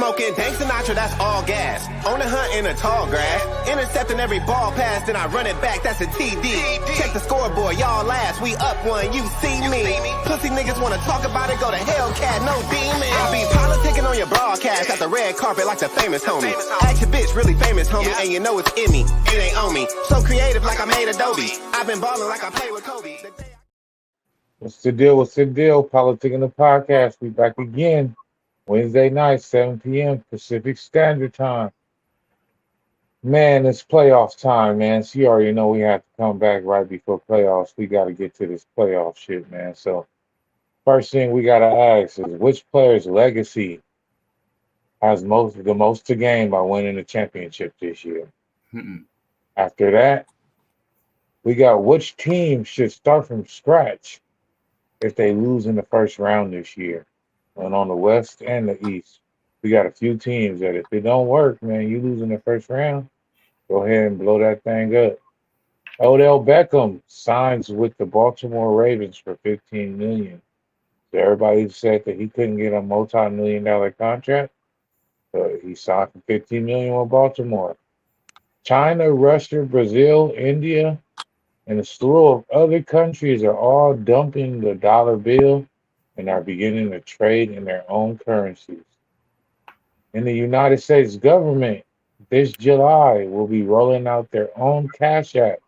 Smoking Dank Sinatra, that's all gas. On the hunt in the tall grass. Intercepting every ball pass, then I run it back, that's a TD. Check the scoreboard, y'all last. We up one, you see me. Pussy niggas wanna talk about it, go to Hellcat, no demon. I be politicking on your broadcast at the red carpet like the famous homie. Ask your bitch, really famous homie, and you know it's in me. It ain't on me. So creative like I made Adobe. I've been balling like I played with Kobe. What's the deal? What's the deal? PolitiKan the podcast. We back again. Wednesday night, 7 p.m. Pacific Standard Time. Man, it's playoff time, man. So you already know we have to come back right before playoffs. We got to get to this playoff shit, man. So first thing we got to ask is which player's legacy has the most to gain by winning the championship this year? After that, we got which team should start from scratch if they lose in the first round this year. And on the West and the East, we got a few teams that if it don't work, man, you lose in the first round, go ahead and blow that thing up. Odell Beckham signs with the Baltimore Ravens for $15 million. So everybody said that he couldn't get a multi-million-dollar contract, but he signed for $15 million with Baltimore. China, Russia, Brazil, India, and a slew of other countries are all dumping the dollar bill and are beginning to trade in their own currencies. In the United States government, this July will be rolling out their own cash app.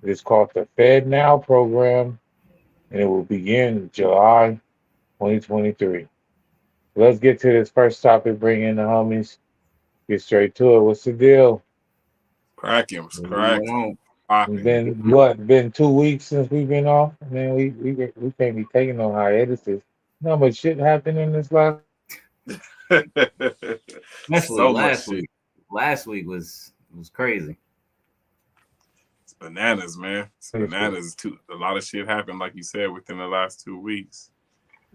It is called the Fed Now program, and it will begin July 2023. Let's get to this first topic, bring in the homies, get straight to it. What's the deal? Cracking. Been 2 weeks since we've been off? Man, we can't be taking no hiatuses. No, but shit happened in this last. Last week. Last week was crazy. It's bananas, man. It's bananas. A lot of shit happened, like you said, within the last 2 weeks.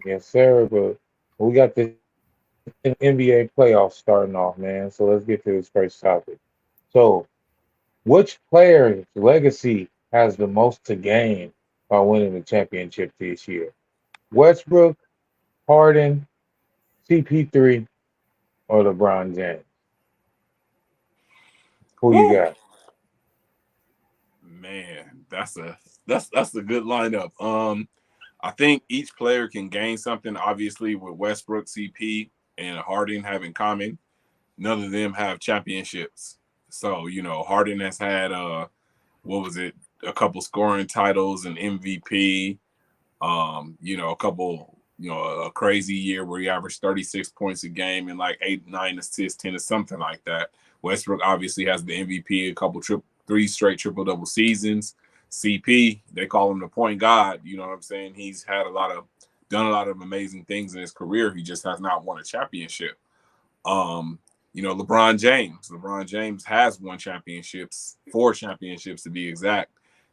Yes, sir. But we got the NBA playoffs starting off, man. So let's get to this first topic. So, which player's legacy has the most to gain by winning the championship this year? Westbrook, Harden, CP3, or LeBron James? Who you got? Man, that's a good lineup. I think each player can gain something. Obviously, with Westbrook, CP, and Harden have in common, none of them have championships. So, Harden has had a couple scoring titles and MVP. A couple, a crazy year where he averaged 36 points a game and like 8, 9 assists, 10 or something like that. Westbrook obviously has the MVP, a couple 3 straight triple-double seasons. CP, they call him the point god. You know what I'm saying? He's done a lot of amazing things in his career. He just has not won a championship. LeBron James. LeBron James has won championships, 4 championships to be exact.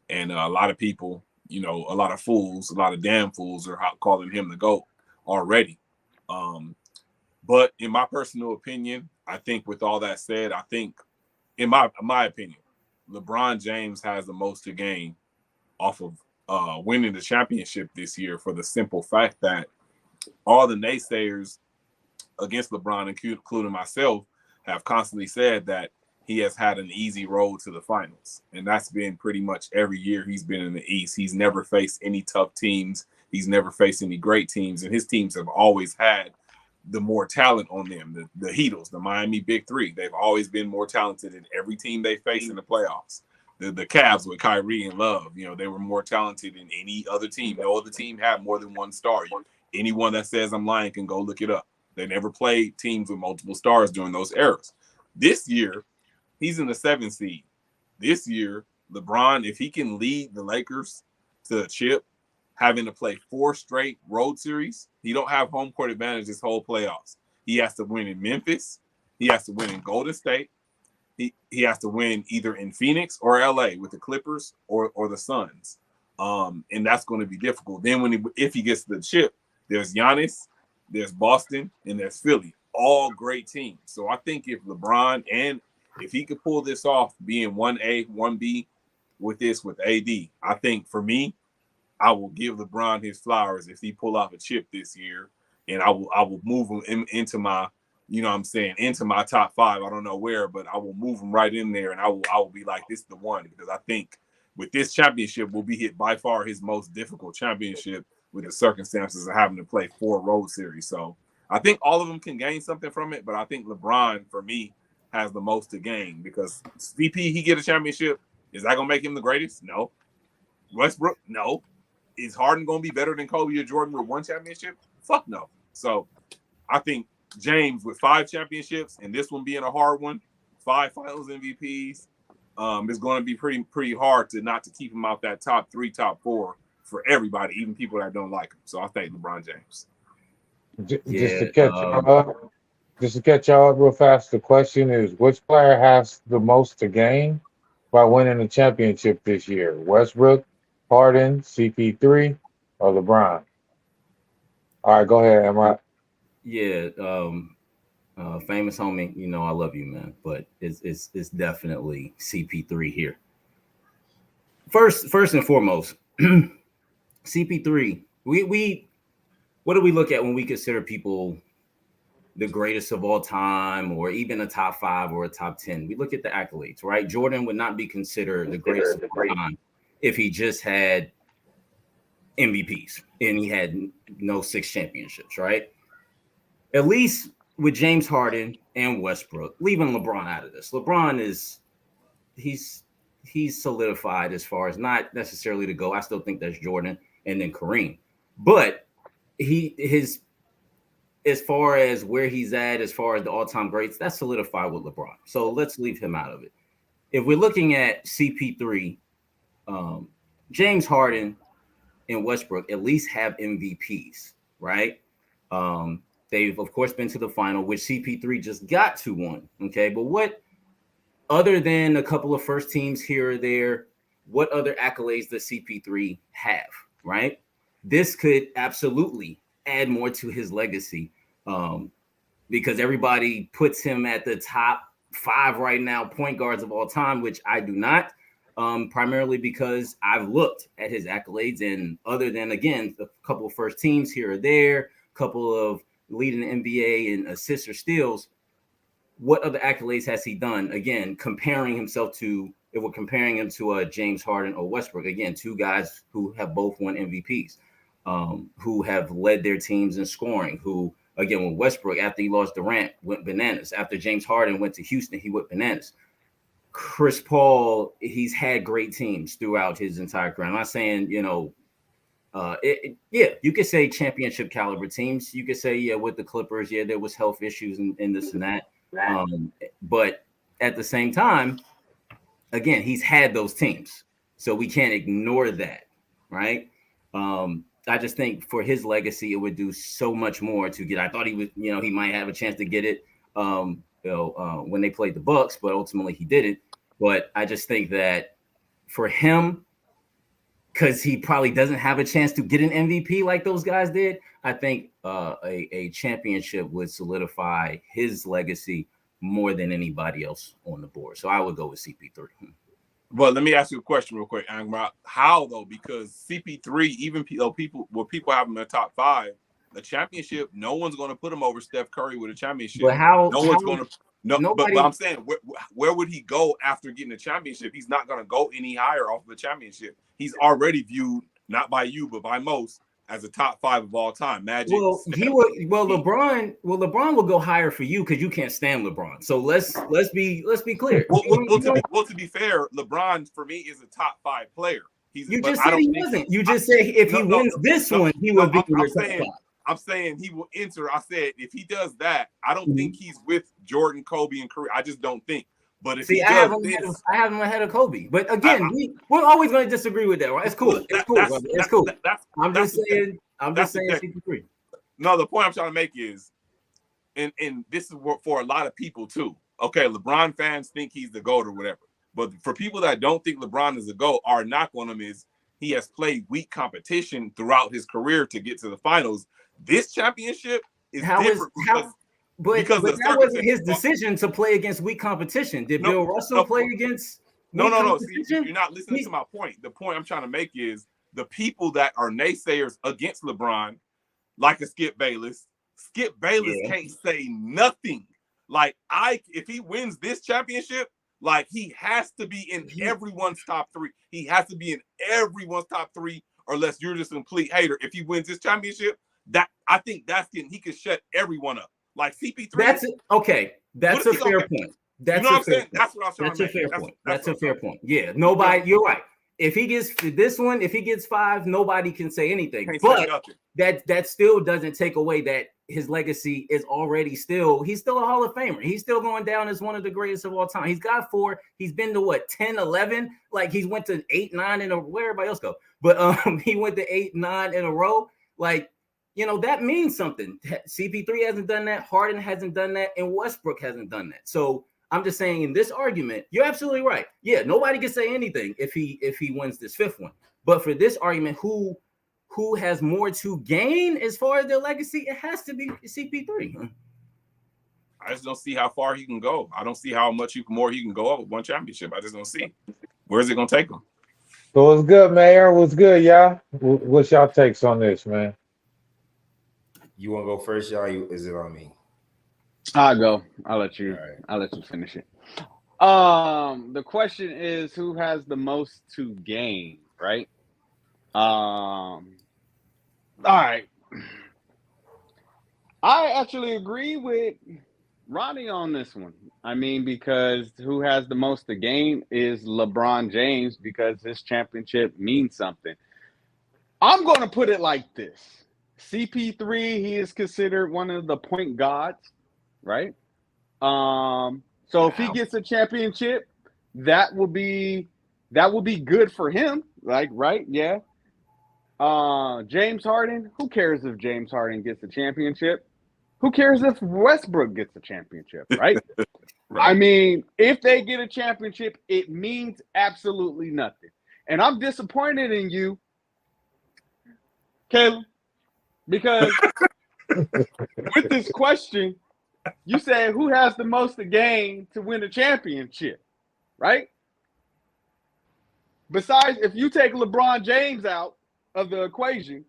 And a lot of people, a lot of fools, a lot of damn fools are calling him the GOAT already. But in my personal opinion, I think with all that said, I think, in my opinion, LeBron James has the most to gain off of winning the championship this year for the simple fact that all the naysayers against LeBron, including myself, have constantly said that he has had an easy road to the finals. And that's been pretty much every year he's been in the East. He's never faced any tough teams. He's never faced any great teams. And his teams have always had the more talent on them. The Heatles, the Miami Big Three, they've always been more talented than every team they face in the playoffs. The Cavs with Kyrie and Love, they were more talented than any other team. No other team had more than one star. Anyone that says I'm lying can go look it up. They never played teams with multiple stars during those eras. This year, he's in the 7th seed. This year, LeBron, if he can lead the Lakers to a chip, having to play 4 straight road series, he don't have home court advantage this whole playoffs. He has to win in Memphis. He has to win in Golden State. He has to win either in Phoenix or LA with the Clippers or the Suns. And that's going to be difficult. Then if he gets the chip, there's Giannis, there's Boston, and there's Philly. All great teams. So I think if LeBron, and if he could pull this off, being 1A, 1B with AD, I think for me, I will give LeBron his flowers if he pull off a chip this year, and I will move him into my you know what I'm saying, into my top 5. I don't know where, but I will move him right in there, and I will be like, this is the one, because I think with this championship will be hit by far his most difficult championship with the circumstances of having to play 4 road series. So I think all of them can gain something from it, but I think LeBron, for me, has the most to gain, because VP, he get a championship. Is that going to make him the greatest? No. Westbrook? No. Is Harden going to be better than Kobe or Jordan with 1 championship? Fuck no. So I think James with 5 championships and this one being a hard one, 5 finals MVPs, is going to be pretty hard to keep him out that top 3, top 4 for everybody, even people that don't like him. So I think LeBron James. Just to catch y'all up real fast, the question is, which player has the most to gain by winning the championship this year? Westbrook, Harden, CP3, or LeBron? All right, go ahead, Emma. Yeah, famous homie, you know I love you, man, but it's definitely CP3 here. First and foremost, CP3. We what do we look at when we consider people the greatest of all time, or even a top 5 or a top 10? We look at the accolades, right? Jordan would not be considered the greatest of all time if he just had MVPs and he had no 6 championships, right? At least with James Harden and Westbrook, leaving LeBron out of this. LeBron he's solidified as far as not necessarily to go. I still think that's Jordan and then Kareem, but his as far as where he's at, as far as the all-time greats, that's solidified with LeBron. So let's leave him out of it. If we're looking at CP3, James Harden and Westbrook at least have MVPs, right? They've, of course, been to the final, which CP3 just got to one, okay? But what, other than a couple of first teams here or there, what other accolades does CP3 have, right? This could absolutely add more to his legacy, because everybody puts him at the top 5 right now point guards of all time, which I do not, primarily because I've looked at his accolades, and other than, again, a couple of first teams here or there, a couple of leading the NBA in assists or steals, what other accolades has he done? Again, comparing him to James Harden or Westbrook, again, 2 guys who have both won MVPs, who have led their teams in scoring, who, again, when Westbrook, after he lost Durant, went bananas. After James Harden went to Houston, he went bananas. Chris Paul, he's had great teams throughout his entire career. I'm not saying, you could say championship caliber teams. You could say, with the Clippers, there was health issues and this and that. But at the same time, again, he's had those teams. So we can't ignore that, right? I just think for his legacy, it would do so much more to get. I thought he would, he might have a chance to get it when they played the Bucks, but ultimately he didn't. But I just think that for him, because he probably doesn't have a chance to get an MVP like those guys did, I think a championship would solidify his legacy more than anybody else on the board. So I would go with CP3. But let me ask you a question real quick, Angmar. How though? Because CP3, even people have him in the top 5, the championship, no one's going to put him over Steph Curry with a championship. But one's going to. No, but I'm saying, where would he go after getting a championship? He's not going to go any higher off the championship. He's already viewed, not by you, but by most, as a top 5 of all time. Magic. Well, LeBron will go higher for you because you can't stand LeBron. So let's be clear. To be fair, LeBron for me is a top 5 player. You just said he wasn't. You just said if he wins this one, he will be your top 5. I'm saying he will enter. I said if he does that, I don't think he's with Jordan, Kobe, and Kareem. I just don't think. But if I have him ahead of Kobe. But again, we're always going to disagree with that, right? It's cool. It's cool. I'm just saying CP3. No, the point I'm trying to make is, and this is for a lot of people too. Okay, LeBron fans think he's the GOAT or whatever. But for people that don't think LeBron is the GOAT, our knock on him is he has played weak competition throughout his career to get to the finals. This championship is different because that wasn't his decision to play against weak competition. Did Bill Russell play against? No. See, you're not listening to my point. The point I'm trying to make is the people that are naysayers against LeBron, like a Skip Bayless, Skip Bayless can't say nothing. Like if he wins this championship, like he has to be in everyone's top 3. He has to be in everyone's top 3, or unless you're just a complete hater. If he wins this championship, I think he could shut everyone up. Like CP3. That's it. Okay. That's a fair point. That's, you know what I'm saying? That's what I was trying to make. That's a fair point. That's a fair point. Yeah. Nobody. You're right. If he gets this one, if he gets 5, nobody can say anything. But that still doesn't take away that his legacy is already he's still a Hall of Famer. He's still going down as one of the greatest of all time. He's got 4. He's been to 10, 11. Like he's went to 8, 9 in a where everybody else go. But he went to 8, 9 in a row. Like, that means something. CP3 hasn't done that. Harden hasn't done that. And Westbrook hasn't done that. So I'm just saying in this argument, you're absolutely right. Yeah, nobody can say anything if he wins this 5th one. But for this argument, who has more to gain as far as their legacy? It has to be CP3. I just don't see how far he can go. I don't see how much more he can go up with one championship. I just don't see. Where's it gonna take him? So what's good, Mayor? What's good, y'all? What's y'all takes on this, man? You want to go first, y'all? Is it on me? I'll go. I'll let you. Right. I'll let you finish it. The question is, who has the most to gain, right? All right. I actually agree with Ronnie on this one. I mean, because who has the most to gain is LeBron James, because this championship means something. I'm going to put it like this. CP3, he is considered one of the point gods, right? So if he gets a championship, that will be good for him, like, right? Yeah. James Harden, who cares if James Harden gets a championship? Who cares if Westbrook gets a championship, right? Right. I mean, if they get a championship, it means absolutely nothing. And I'm disappointed in you, Caleb, because with this question, you said who has the most to gain to win a championship, right? Besides, if you take LeBron James out of the equation,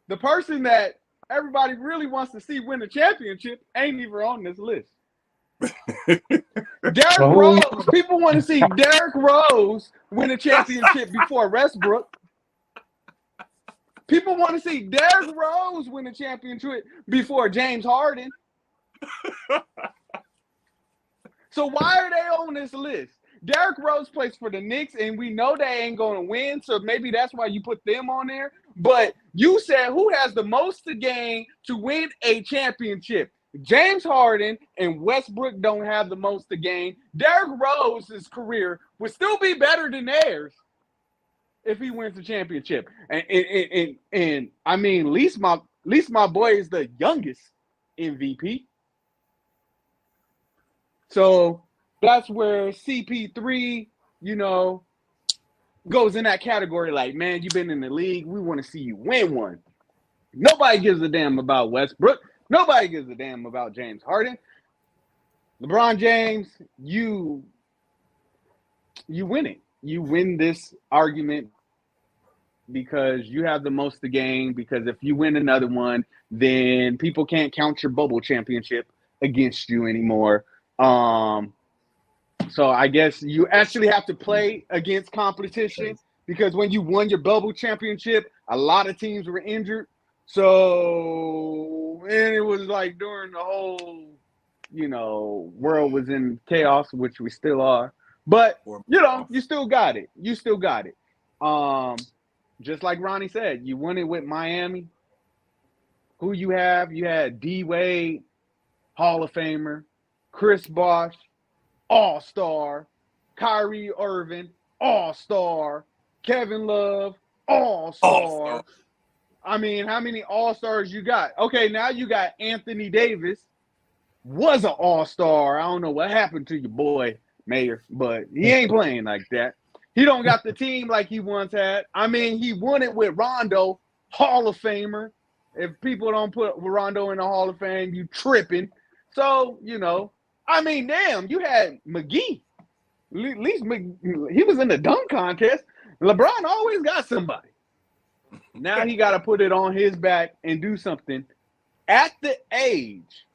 the person that everybody really wants to see win a championship ain't even on this list. Derrick Rose. People want to see Derrick Rose win a championship before Westbrook. People want to see Derrick Rose win a championship before James Harden. So why are they on this list? Derrick Rose plays for the Knicks, and we know they ain't going to win, so maybe that's why you put them on there. But you said who has the most to gain to win a championship? James Harden and Westbrook don't have the most to gain. Derrick Rose's career would still be better than theirs if he wins the championship. And I mean, at least my boy is the youngest MVP. So that's where CP3, goes in that category. Like, man, you've been in the league. We want to see you win one. Nobody gives a damn about Westbrook. Nobody gives a damn about James Harden. LeBron James, you win it. You win this argument because you have the most to gain, because if you win another one, then people can't count your bubble championship against you anymore. So I guess you actually have to play against competition, because when you won your bubble championship, a lot of teams were injured. So, and it was like during the whole, world was in chaos, which we still are. But, you still got it. You still got it. Just like Ronnie said, you won it with Miami. Who you have? You had D. Wade, Hall of Famer, Chris Bosh, All-Star, Kyrie Irving, All-Star, Kevin Love, All-Star. I mean, how many All-Stars you got? Okay, now you got Anthony Davis, was an All-Star. I don't know what happened to your boy, Mayor, but he ain't playing like that. He don't got the team like he once had. I mean, he won it with Rondo, Hall of Famer. If people don't put Rondo in the Hall of Fame, you tripping. So, I mean, damn, you had McGee. At least he was in the dunk contest. LeBron always got somebody. Now he got to put it on his back and do something at the age,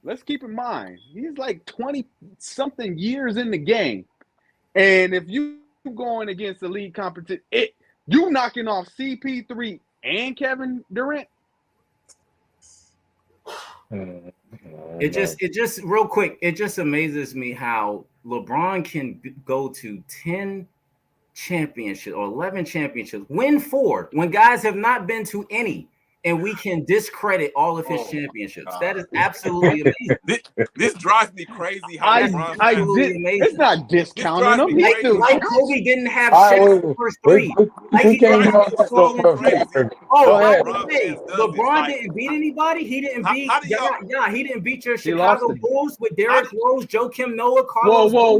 let's keep in mind, he's like 20-something years in the game. And if you going against the league competition, you knocking off CP3 and Kevin Durant. It just real quick, it just amazes me how LeBron can go to 10 championships or 11 championships, win 4 when guys have not been to any, and we can discredit all of his championships. God. That is absolutely amazing. This drives me crazy. How LeBron fans, It's not discounting him. This drives me Like Kobe didn't have All Shaq's right, first 3. Like he drives didn't me have so crazy. Oh, Go by ahead. the way, LeBron didn't beat anybody. He didn't beat. He didn't beat your Chicago Bulls with Derrick Rose, Joakim Noah, Carlos. Whoa!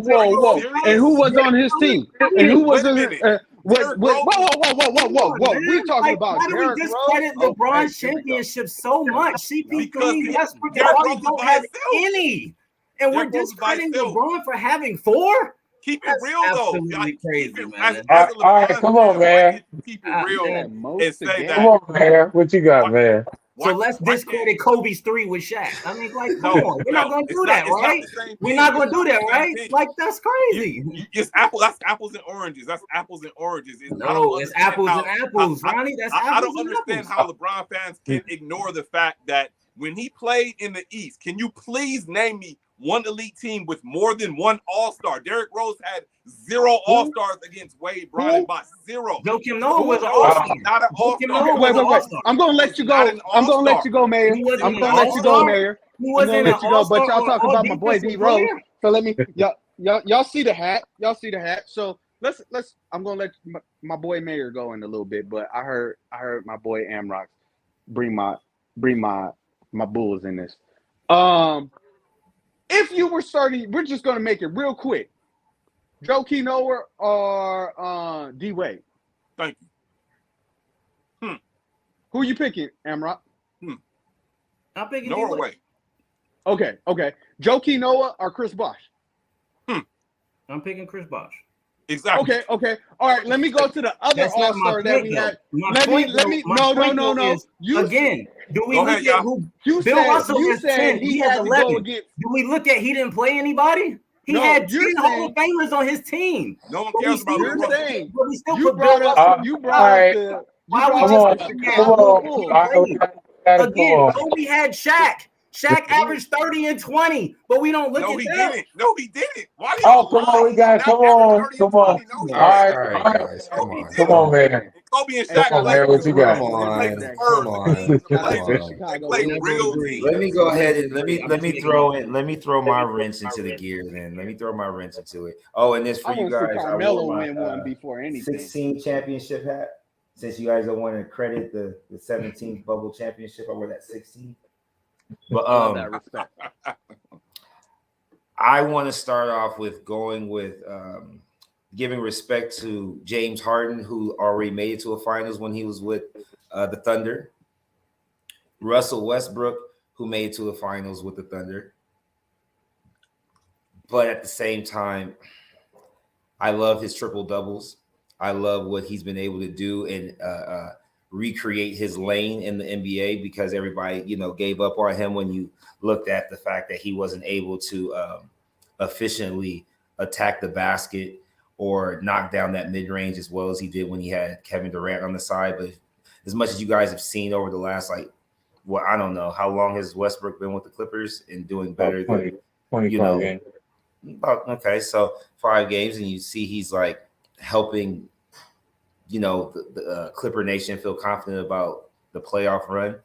And who was on his team? And who was on his? Whoa! We're talking about why do we discredit LeBron's championship so much? CP3, Westbrook, and don't have any, and we're discrediting LeBron for having 4. Keep it real though. Absolutely crazy, man. All right, come on, man. Keep it real and say that. Come on, man. What you got, man? So let's discredit Kobe's 3 with Shaq. I mean, like, come on, we're not going to do that, right? We're not going to do that, right? Like, that's crazy. It's that's apples and oranges. That's apples and oranges. No, it's apples and apples, Ronnie. That's apples. I don't understand how LeBron fans can ignore the fact that when he played in the East, can you please name me one elite team with more than one All-Star? Derrick Rose had 0 All-Stars against Wade, Bron, and Bosh. 0. Joakim Noah was an All-Star. Not an All-Star. Wait. I'm going to let you go. I'm going to let you go, Mayor. I'm going to let you go, Mayor. I'm going to let you go. But y'all talking about my boy D Rose. So let me y'all see the hat. Y'all see the hat. So let's I'm going to let my boy Mayor go in a little bit, but I heard my boy Amrock bring my Bulls in this. If you were starting, we're just going to make it real quick. Joakim Noah or D Wade? Thank you. Who are you picking, Amrock? I'm picking Noah Wade. Okay. Joakim Noah or Chris Bosh? I'm picking Chris Bosh. Exactly. Okay. All right, let me go to the other All-Star that we had. Let me. No. Again, do we look at who? Bill Russell is 10. He has 11. Do we look at he didn't play anybody? He had 10 Hall of Famers on his team. No one cares about Bill Russell. But we still You put Bill brought Russell. Come on. Again, Kobe had Shaq. Shaq averaged 30 and 20, but we don't look at that. No, he didn't. Why come on, we got. Come on. All right, guys, come on, man. Kobe and Shaq. Come on, man. What you got? Come on. Let me go ahead and let me throw my wrench into the gear. Then let me throw my wrench into it. Oh, and this for you guys. Carmelo win one before anything. 16 championship hat. Since you guys don't want to credit the 17th bubble championship, I wore that 16. But I want to start off with going with giving respect to James Harden, who already made it to a finals when he was with the Thunder. Russell Westbrook, who made it to the finals with the Thunder. But at the same time, I love his triple doubles. I love what he's been able to do and recreate his lane in the NBA, because everybody, gave up on him when you looked at the fact that he wasn't able to efficiently attack the basket or knock down that mid-range as well as he did when he had Kevin Durant on the side. But as much as you guys have seen over the last, I don't know, how long has Westbrook been with the Clippers and doing better than 25 games. Okay, so 5 games, and you see he's helping the Clipper Nation feel confident about the playoff run.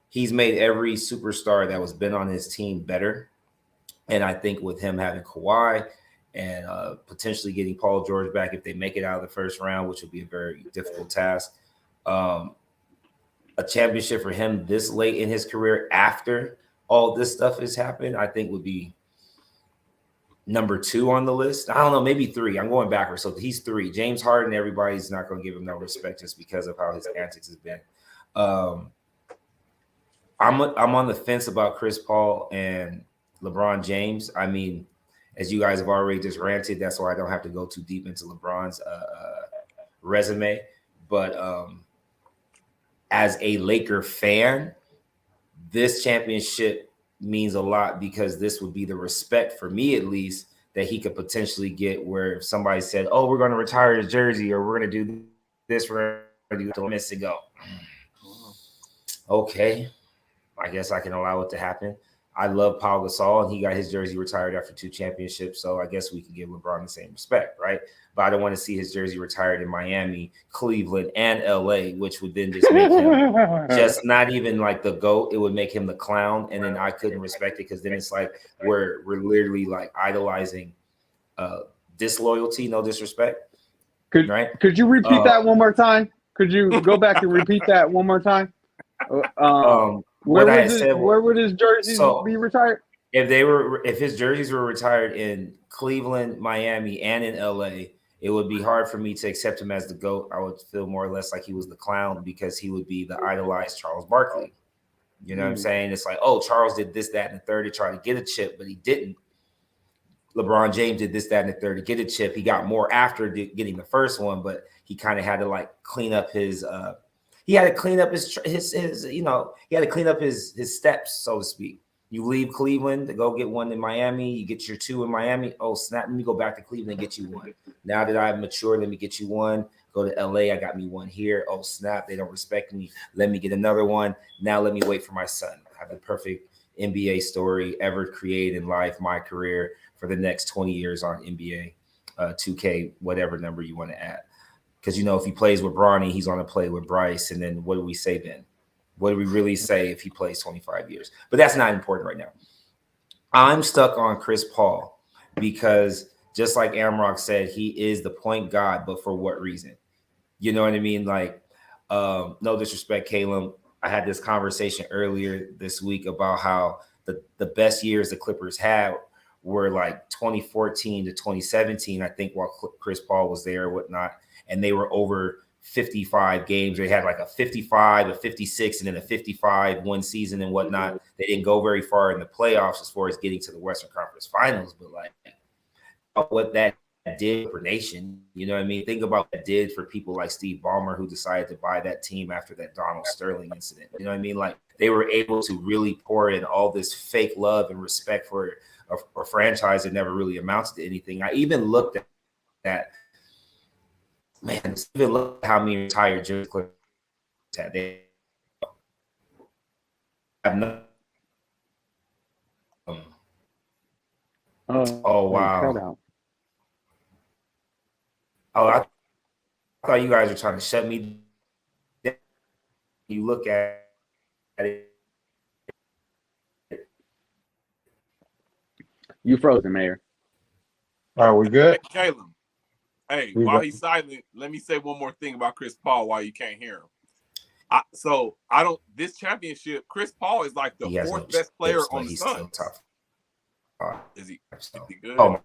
He's made every superstar that was been on his team better. And I think with him having Kawhi and potentially getting Paul George back if they make it out of the first round, which would be a very difficult task, a championship for him this late in his career after all this stuff has happened, I think would be number 2 on the list. I don't know, maybe 3. I'm going backwards. So he's 3. James Harden, everybody's not going to give him no respect just because of how his antics has been. I'm on the fence about Chris Paul and LeBron James. I mean, as you guys have already just ranted, that's why I don't have to go too deep into LeBron's resume. But as a Laker fan, this championship means a lot because this would be the respect for me, at least, that he could potentially get. Where if somebody said, "Oh, we're going to retire his jersey," or "We're going to do this," we're going to do the minutes ago. Okay, I guess I can allow it to happen. I love Paul Gasol, and he got his jersey retired after 2 championships, so I guess we can give LeBron the same respect, right? But I don't want to see his jersey retired in Miami, Cleveland, and LA, which would then just make him just not even like the GOAT. It would make him the clown, and then I couldn't respect it because then it's like we're literally like idolizing disloyalty, no disrespect. Could you repeat that one more time? Could you go back and repeat that one more time? Where would his jerseys be retired? If his jerseys were retired in Cleveland, Miami, and in LA, it would be hard for me to accept him as the GOAT. I would feel more or less like he was the clown because he would be the idolized Charles Barkley. You know what I'm saying? It's like, oh, Charles did this, that, and the third to try to get a chip, but he didn't. LeBron James did this, that, and the third to get a chip. He got more after getting the first one, but he kind of had to like clean up his he had to clean up his he had to clean up his steps, so to speak. You leave Cleveland to go get one in Miami, you get your 2 in Miami. Oh, snap, let me go back to Cleveland and get you one. Now that I've matured, let me get you one. Go to LA, I got me one here. Oh, snap, they don't respect me. Let me get another one. Now let me wait for my son. I have the perfect NBA story ever created in life, my career for the next 20 years on NBA, 2K, whatever number you want to add. Because, if he plays with Bronny, he's going to play with Bryce. And then what do we say then? What do we really say if he plays 25 years? But that's not important right now. I'm stuck on Chris Paul because just like Amrock said, he is the point guard, but for what reason? You know what I mean? Like, no disrespect, Caleb. I had this conversation earlier this week about how the best years the Clippers had were like 2014 to 2017, I think, while Chris Paul was there or whatnot. And they were over 55 games. They had like a 55, a 56, and then a 55 one season and whatnot. They didn't go very far in the playoffs as far as getting to the Western Conference Finals, but like what that did for nation, you know what I mean? Think about what that did for people like Steve Ballmer, who decided to buy that team after that Donald Sterling incident. You know what I mean? Like they were able to really pour in all this fake love and respect for a franchise that never really amounts to anything. I even looked at that. Man, even look at how many retired Jimmy Clippers had. They have no. Oh wow! Oh, I thought you guys were trying to shut me down. You look at it. You frozen, Mayor. Are we good? Hey, Caleb. Hey, while he's silent, let me say one more thing about Chris Paul while you can't hear him. This championship, Chris Paul is like the 4th best player on the Suns. Is he good? Oh,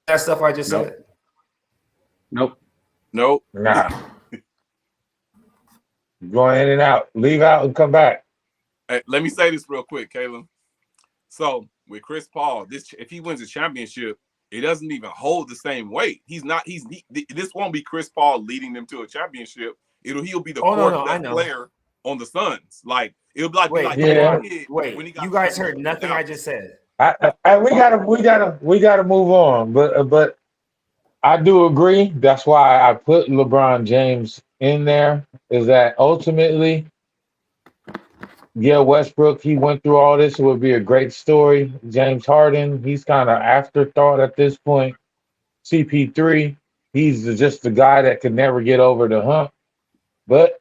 that stuff I just said. Nope. Nah. Going in and out. Leave out and come back. Hey, let me say this real quick, Caleb. So with Chris Paul, if he wins the championship, it doesn't even hold the same weight. This won't be Chris Paul leading them to a championship. He'll be the 4th best player on the Suns. Like it'll be like wait. You guys heard nothing I just said. We gotta move on. But I do agree. That's why I put LeBron James in there. Is that ultimately, Westbrook, he went through all this. It would be a great story. James Harden, he's kind of afterthought at this point. CP3, he's just the guy that could never get over the hump. But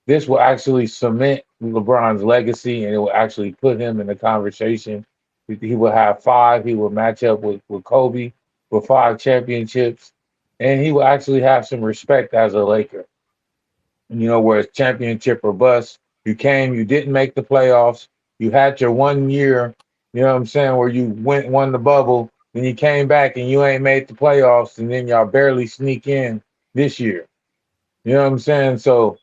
this will actually cement LeBron's legacy, and it will actually put him in the conversation. He will have 5. He will match up with Kobe with 5 championships, and he will actually have some respect as a Laker. Where it's championship or bust. You came, you didn't make the playoffs. You had your 1 year, where you won the bubble. Then you came back and you ain't made the playoffs, and then y'all barely sneak in this year. You know what I'm saying? So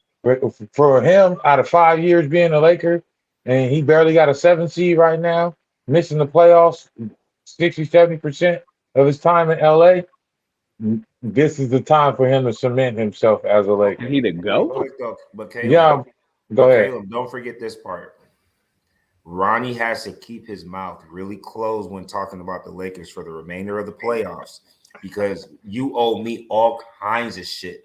for him, out of 5 years being a Laker, and he barely got a 7 seed right now, missing the playoffs 60-70% of his time in LA, this is the time for him to cement himself as a Laker. He to go? But Caleb, go ahead. Caleb, don't forget this part. Ronnie has to keep his mouth really closed when talking about the Lakers for the remainder of the playoffs because you owe me all kinds of shit.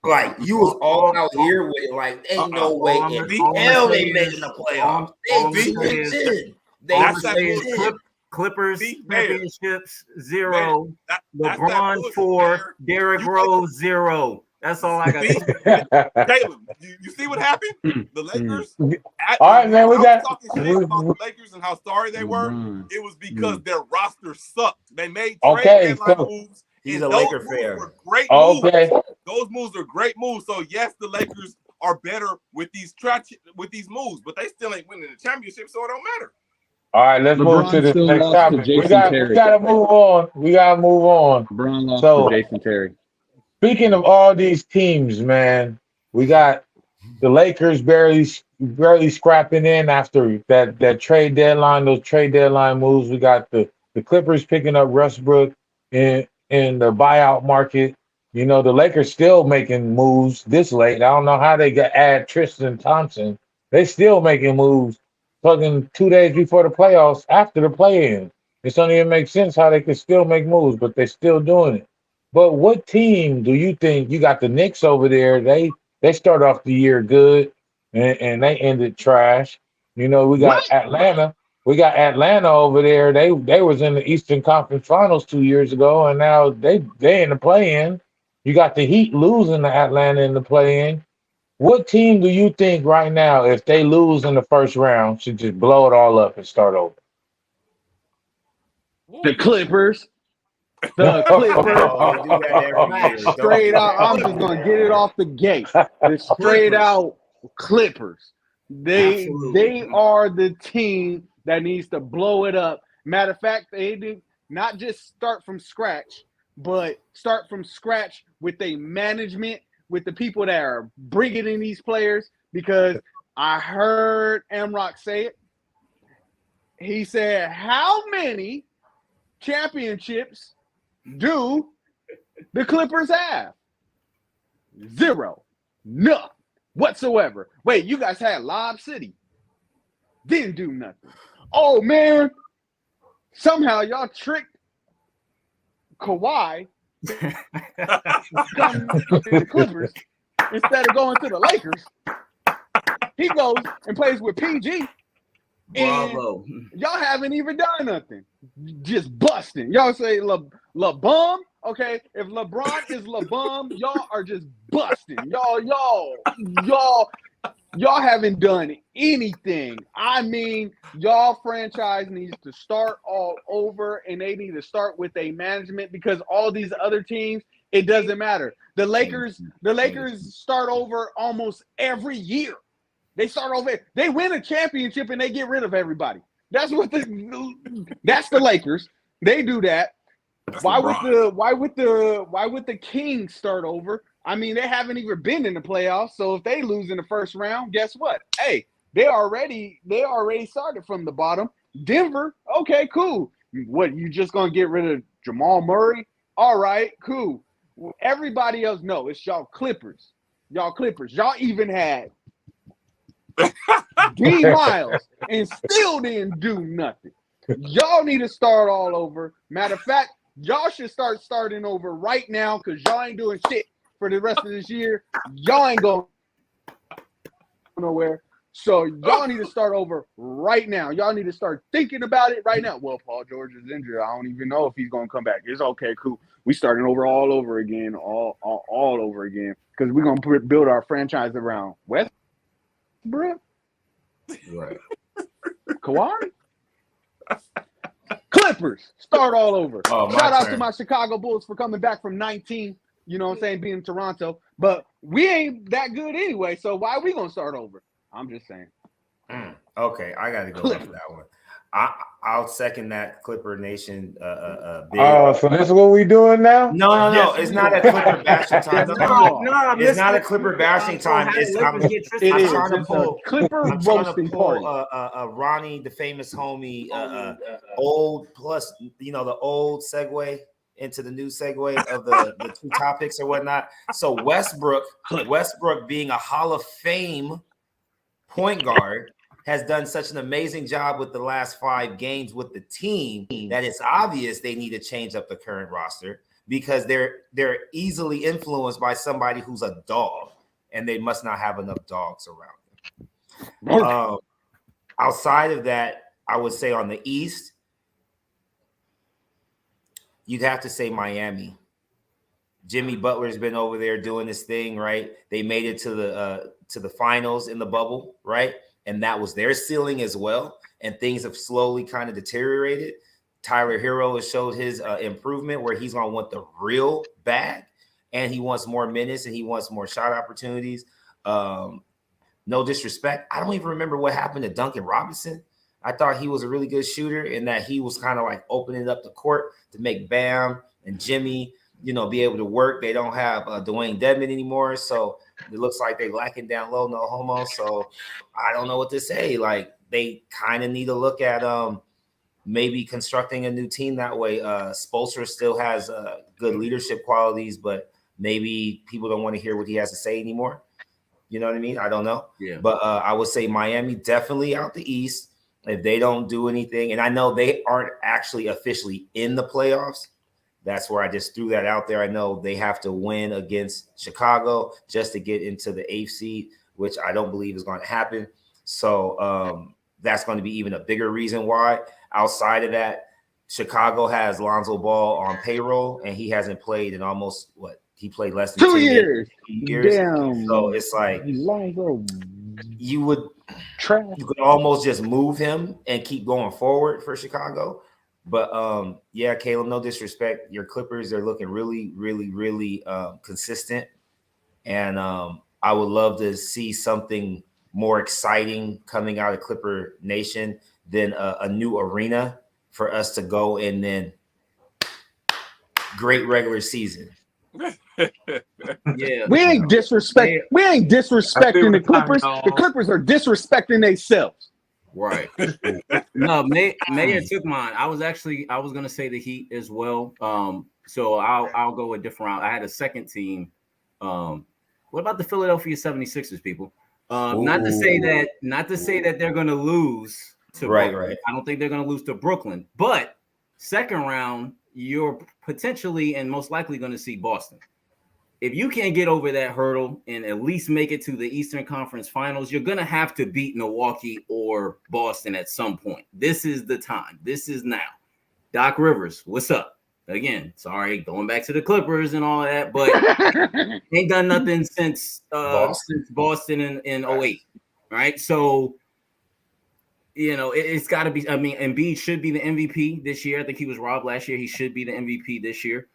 Like you was all out here with like ain't no way in hell they making the playoffs. Clippers championships 0, LeBron 4, Derrick Rose 0. That's all I got. Caleb, you see what happened? The Lakers. All right, man. We got talking shit about the Lakers and how sorry they were. It was because their roster sucked. They made trade deadline moves. He's a Laker fan. Great moves. Those moves are great moves. So yes, the Lakers are better with these moves, but they still ain't winning the championship, so it don't matter. All right, let's move to this next topic. We gotta move on. LeBron lost to Jason Terry. Speaking of all these teams, man, we got the Lakers barely scrapping in after that trade deadline, those trade deadline moves. We got the Clippers picking up Westbrook in the buyout market. You know, the Lakers still making moves this late. I don't know how they add Tristan Thompson. They still making moves fucking 2 days before the playoffs after the play-in. It don't even make sense how they could still make moves, but they're still doing it. But what team do you think? You got the Knicks over there. They start off the year good and they ended trash. You know, we got Atlanta. We got Atlanta over there. They was in the Eastern Conference Finals 2 years ago, and now they in the play-in. You got the Heat losing to Atlanta in the play-in. What team do you think right now, if they lose in the first round, should just blow it all up and start over? The Clippers. The Clippers. Straight out. I'm just going to get it off the gate. The straight out Clippers. They are the team that needs to blow it up. Matter of fact, they did not just start from scratch, but start from scratch with a management, with the people that are bringing in these players, because I heard Amrock say it. He said, how many championships do the Clippers have? 0. None whatsoever. Wait, you guys had Lob City. Didn't do nothing. Oh, man. Somehow y'all tricked Kawhi come to the Clippers instead of going to the Lakers. He goes and plays with PG. Bravo. And y'all haven't even done nothing. Just busting. Y'all say LeBum. Okay, if LeBron is LeBum, y'all are just busting. Y'all haven't done anything. I mean, y'all franchise needs to start all over, and they need to start with a management, because all these other teams, it doesn't matter. The Lakers start over almost every year. They start over. They win a championship and they get rid of everybody. That's the Lakers. They do that. Why would the Kings start over? I mean, they haven't even been in the playoffs. So if they lose in the first round, guess what? Hey, they already started from the bottom. Denver, okay, cool. What, you just gonna get rid of Jamal Murray? All right, cool. Everybody else, no, it's y'all Clippers. Y'all even had D Miles and still didn't do nothing. Y'all need to start all over. Matter of fact, y'all should start starting over right now, because y'all ain't doing shit for the rest of this year. Y'all ain't going nowhere. So y'all need to start over right now. Y'all need to start thinking about it right now. Well, Paul George is injured. I don't even know if he's going to come back. It's okay, cool. We starting over all over again, all over again, because we're going to build our franchise around Westbrook, Right. Kawhi. Clippers, start all over. Shout out to my Chicago Bulls for coming back from 19, you know what I'm saying, being Toronto. But we ain't that good anyway, so why are we going to start over? I'm just saying. Okay, I got to go with that one. I'll second that Clipper Nation bid. Oh, so this is what we doing now? No. Yes, it's not a Clipper bashing time. No, it's not a Clipper bashing time. I'm trying to pull Clipper roasting party. Ronnie, the famous homie, old plus, the old segue into the new segue of the two topics or whatnot. So Westbrook being a Hall of Fame point guard, has done such an amazing job with the last 5 games with the team that it's obvious they need to change up the current roster because they're easily influenced by somebody who's a dog, and they must not have enough dogs around them. Outside of that, I would say on the East, you'd have to say Miami. Jimmy Butler's been over there doing this thing, right? They made it to the finals in the bubble, right? And that was their ceiling as well. And things have slowly kind of deteriorated. Tyler Hero has showed his improvement where he's going to want the real bag, and he wants more minutes and he wants more shot opportunities. No disrespect, I don't even remember what happened to Duncan Robinson. I thought he was a really good shooter and that he was kind of like opening up the court to make Bam and Jimmy, be able to work. They don't have Dwayne Dedmon anymore, so it looks like they're lacking down low, no homo. So I don't know what to say. Like, they kind of need to look at maybe constructing a new team that way. Spoelstra still has good leadership qualities, but maybe people don't want to hear what he has to say anymore. You know what I mean? I don't know. Yeah. But I would say Miami definitely out the East if they don't do anything. And I know they aren't actually officially in the playoffs. That's where I just threw that out there. I know they have to win against Chicago just to get into the 8th seed, which I don't believe is going to happen. So that's going to be even a bigger reason why. Outside of that, Chicago has Lonzo Ball on payroll, and he hasn't played in almost he played less than 2 years. Damn. So it's like Lonzo. you could almost just move him and keep going forward for Chicago. But yeah, Caleb, no disrespect, your Clippers are looking really, really, really consistent, and I would love to see something more exciting coming out of Clipper Nation than a new arena for us to go and then great regular season. Yeah, We ain't disrespecting the Clippers. The Clippers are disrespecting themselves. Right. No, Mayor took mine. I was gonna say the Heat as well. So I'll go a different route. I had a second team. What about the Philadelphia 76ers, people? Not to say that they're gonna lose to Brooklyn. Right. I don't think they're gonna lose to Brooklyn, but second round, you're potentially and most likely gonna see Boston. If you can't get over that hurdle and at least make it to the Eastern Conference Finals, you're going to have to beat Milwaukee or Boston at some point. This is the time. This is now. Doc Rivers, what's up? Again, sorry, going back to the Clippers and all of that, but ain't done nothing since Boston in 08, right? So, it's got to be – I mean, Embiid should be the MVP this year. I think he was robbed last year. He should be the MVP this year.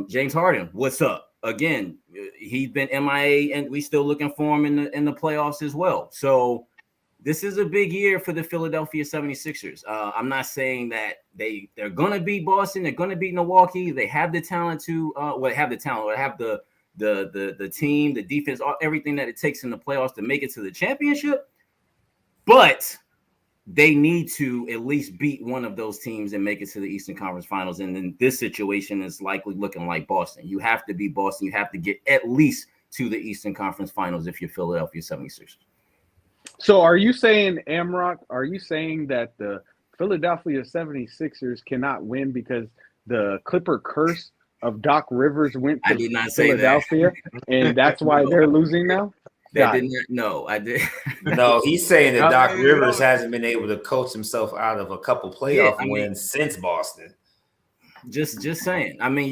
James Harden, what's up? Again, he's been MIA, and we still looking for him in the playoffs as well. So this is a big year for the Philadelphia 76ers. I'm not saying that they're going to beat Boston. They're going to beat Milwaukee. They have the talent to have the team, the defense, everything that it takes in the playoffs to make it to the championship. But they need to at least beat one of those teams and make it to the Eastern Conference Finals. And then this situation is likely looking like Boston. You have to beat Boston. You have to get at least to the Eastern Conference Finals if you're Philadelphia 76ers. So are you saying, Amrock, that the Philadelphia 76ers cannot win because the Clipper curse of Doc Rivers went to Philadelphia and that's why they're losing now? I did. No, he's saying that Doc Rivers hasn't been able to coach himself out of a couple playoff wins since Boston. Just saying. I mean,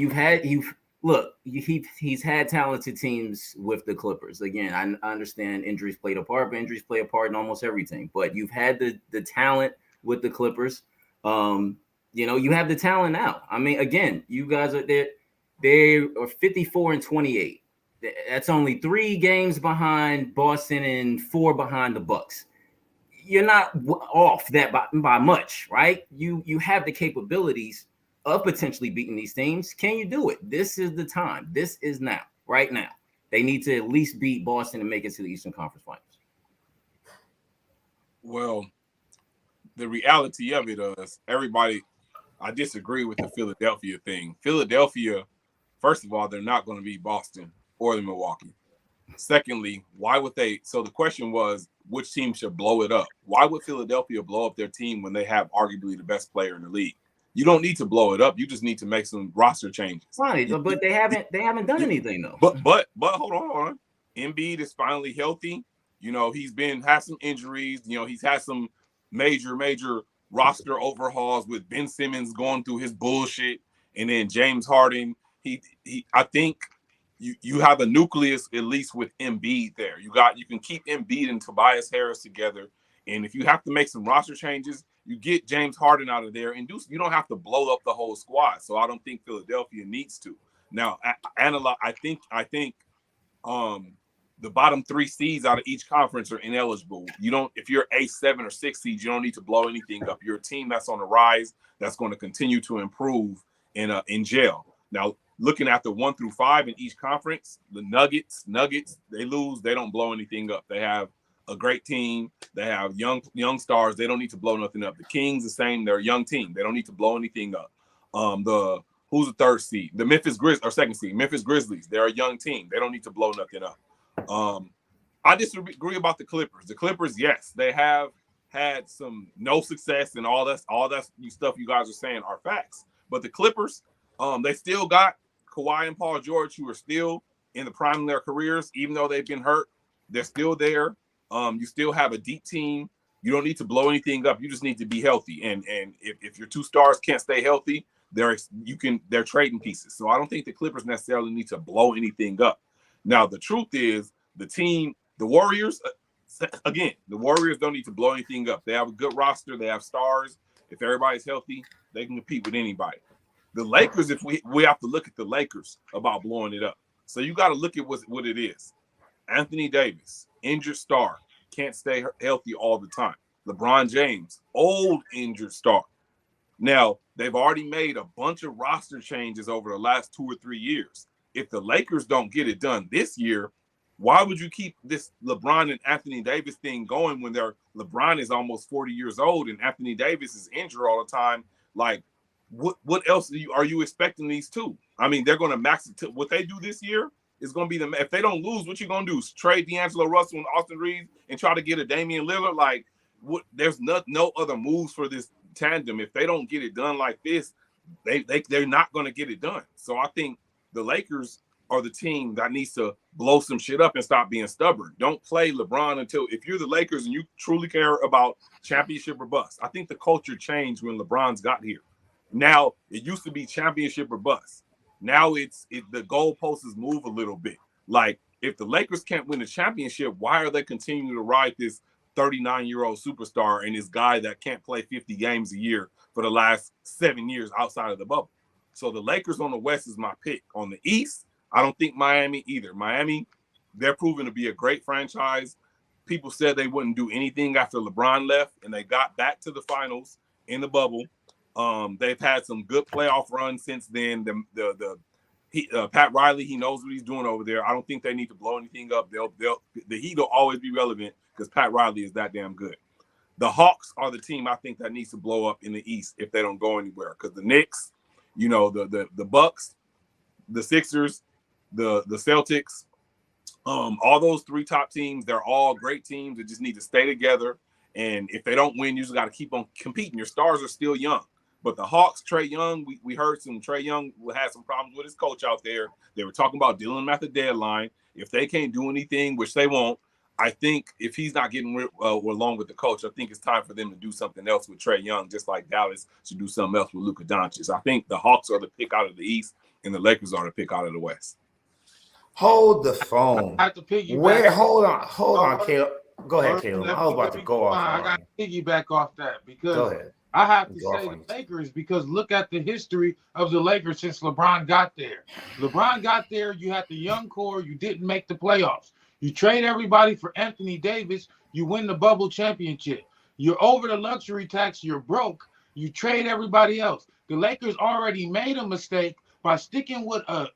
he's had talented teams with the Clippers. Again, I understand injuries played a part, but injuries play a part in almost everything. But you've had the talent with the Clippers. You have the talent now. I mean, again, you guys are there. They are 54-28. That's only 3 games behind Boston and 4 behind the Bucks. You're not off that by much, right? You have the capabilities of potentially beating these teams. Can you do it? This is the time. This is now, right now. They need to at least beat Boston and make it to the Eastern Conference Finals. Well, the reality of it is I disagree with the Philadelphia thing. Philadelphia, first of all, they're not going to beat Boston or the Milwaukee. Secondly, why would they? So the question was, which team should blow it up? Why would Philadelphia blow up their team when they have arguably the best player in the league? You don't need to blow it up. You just need to make some roster changes. Right, but they haven't done anything though. But hold on. Embiid is finally healthy. You know, he's had some injuries. You know, he's had some major roster overhauls with Ben Simmons going through his bullshit, and then James Harden. I think you have a nucleus at least with Embiid there. You can keep Embiid and Tobias Harris together, and if you have to make some roster changes, you get James Harden out of there, and you don't have to blow up the whole squad. So I don't think Philadelphia needs to. Now, I think the bottom 3 seeds out of each conference are ineligible. If you're a 7 or 6 seeds, you don't need to blow anything up. You're a team that's on the rise, that's going to continue to improve in jail. Now, looking at the 1 through 5 in each conference, the Nuggets, they lose, they don't blow anything up. They have a great team. They have young stars. They don't need to blow nothing up. The Kings, the same. They're a young team. They don't need to blow anything up. Who's the 3rd seed? The Memphis Grizzlies, or 2nd seed. Memphis Grizzlies. They're a young team. They don't need to blow nothing up. I disagree about the Clippers. The Clippers, yes, they have had some no success, and all that stuff you guys are saying are facts. But the Clippers, they still got Kawhi and Paul George, who are still in the prime of their careers, even though they've been hurt. They're still there. You still have a deep team. You don't need to blow anything up. You just need to be healthy. And if your 2 stars can't stay healthy, they're trading pieces. So I don't think the Clippers necessarily need to blow anything up. Now, the truth is the Warriors, again, the Warriors don't need to blow anything up. They have a good roster. They have stars. If everybody's healthy, they can compete with anybody. The Lakers, if we have to look at the Lakers about blowing it up. So you got to look at what it is. Anthony Davis, injured star, can't stay healthy all the time. LeBron James, old injured star. Now, they've already made a bunch of roster changes over the last 2 or 3 years. If the Lakers don't get it done this year, why would you keep this LeBron and Anthony Davis thing going when LeBron is almost 40 years old and Anthony Davis is injured all the time? Like, what else are you expecting these two? I mean, they're going to max it. What they do this year is going to be if they don't lose, what you going to do? Trade D'Angelo Russell and Austin Reeves and try to get a Damian Lillard? Like, there's no other moves for this tandem. If they don't get it done like this, they're not going to get it done. So I think the Lakers are the team that needs to blow some shit up and stop being stubborn. Don't play LeBron if you're the Lakers and you truly care about championship or bust. I think the culture changed when LeBron's got here. Now, it used to be championship or bust. Now the goalposts move a little bit. Like, if the Lakers can't win a championship, why are they continuing to ride this 39-year-old superstar and this guy that can't play 50 games a year for the last 7 years outside of the bubble? So the Lakers on the West is my pick. On the East, I don't think Miami either. Miami, they're proven to be a great franchise. People said they wouldn't do anything after LeBron left, and they got back to the finals in the bubble. They've had some good playoff runs since then. Pat Riley, he knows what he's doing over there. I don't think they need to blow anything up. The Heat will always be relevant because Pat Riley is that damn good. The Hawks are the team I think that needs to blow up in the East if they don't go anywhere. Because the Knicks, the Bucks, the Sixers, the Celtics, all those 3 top teams, they're all great teams that just need to stay together. And if they don't win, you just got to keep on competing. Your stars are still young. But the Hawks, Trae Young, we heard Trae Young had some problems with his coach out there. They were talking about dealing him at the deadline. If they can't do anything, which they won't, I think if he's not getting along with the coach, I think it's time for them to do something else with Trae Young, just like Dallas should do something else with Luka Doncic. I think the Hawks are the pick out of the East, and the Lakers are the pick out of the West. Hold the phone. I have to piggyback. Hold on, Caleb. Go ahead, Caleb. I was about to go off. I got to piggyback off that because go ahead. I have to say the Lakers because look at the history of the Lakers since LeBron got there. LeBron got there, you had the young core, you didn't make the playoffs. You trade everybody for Anthony Davis, you win the bubble championship. You're over the luxury tax, you're broke, you trade everybody else. The Lakers already made a mistake by sticking with a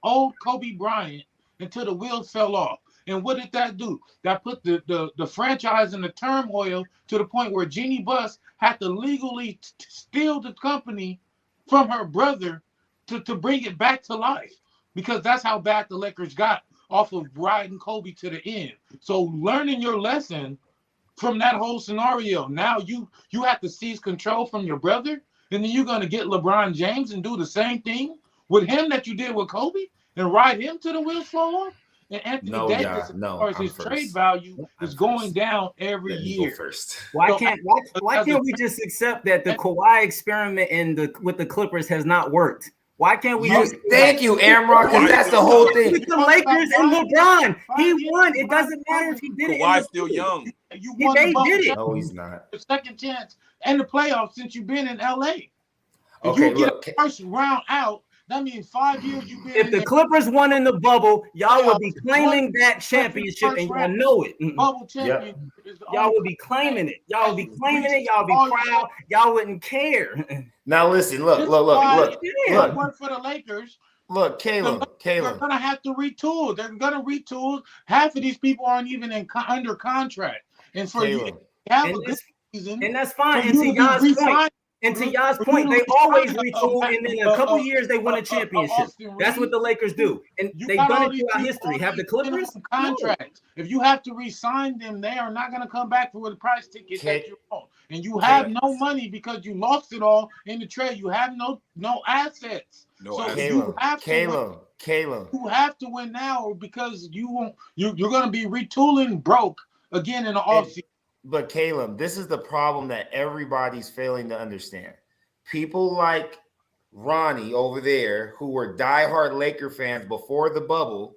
old Kobe Bryant until the wheels fell off. And what did that do? That put the franchise in the turmoil to the point where Jeannie Buss had to legally steal the company from her brother to bring it back to life because that's how bad the Lakers got off of riding Kobe to the end. So learning your lesson from that whole scenario. Now you have to seize control from your brother, and then you're gonna get LeBron James and do the same thing with him that you did with Kobe and ride him to the wheels fall off. And Anthony Davis, as far as his trade value, is going down every year. First. Why So, can't we just accept that the Kawhi experiment with the Clippers has not worked? Why can't we just Thank you, Amrock, because that's the whole thing. with the Lakers and LeBron? He won. It doesn't matter if he did it. Kawhi's still young. You won the bubble did it. No, he's not. the second chance and the playoffs since you've been in LA. If Okay, you get look. a first round out, that means 5 years you've been If in the Clippers won in the bubble, y'all would be claiming that championship, and y'all know it. bubble champion. Y'all would be claiming it. Y'all would be claiming it. Y'all would be proud. Y'all wouldn't care. Now listen, look. It worked for the Lakers. Look, Caleb. They're gonna have to retool. They're gonna retool. Half of these people aren't even under contract, and for you to have a good season, And that's fine. And to Yah's point, they always retool, and then in a couple years they win a championship. That's what the Lakers do, and they've done it throughout history. Have the Clippers contracts? If you have to re-sign them, they are not going to come back for the price ticket that you want, and you have no money because you lost it all in the trade. You have no assets. You have to win now because you're going to be retooling broke again in the offseason. But Caleb, this is the problem that everybody's failing to understand. People like Ronnie over there, who were diehard Laker fans before the bubble,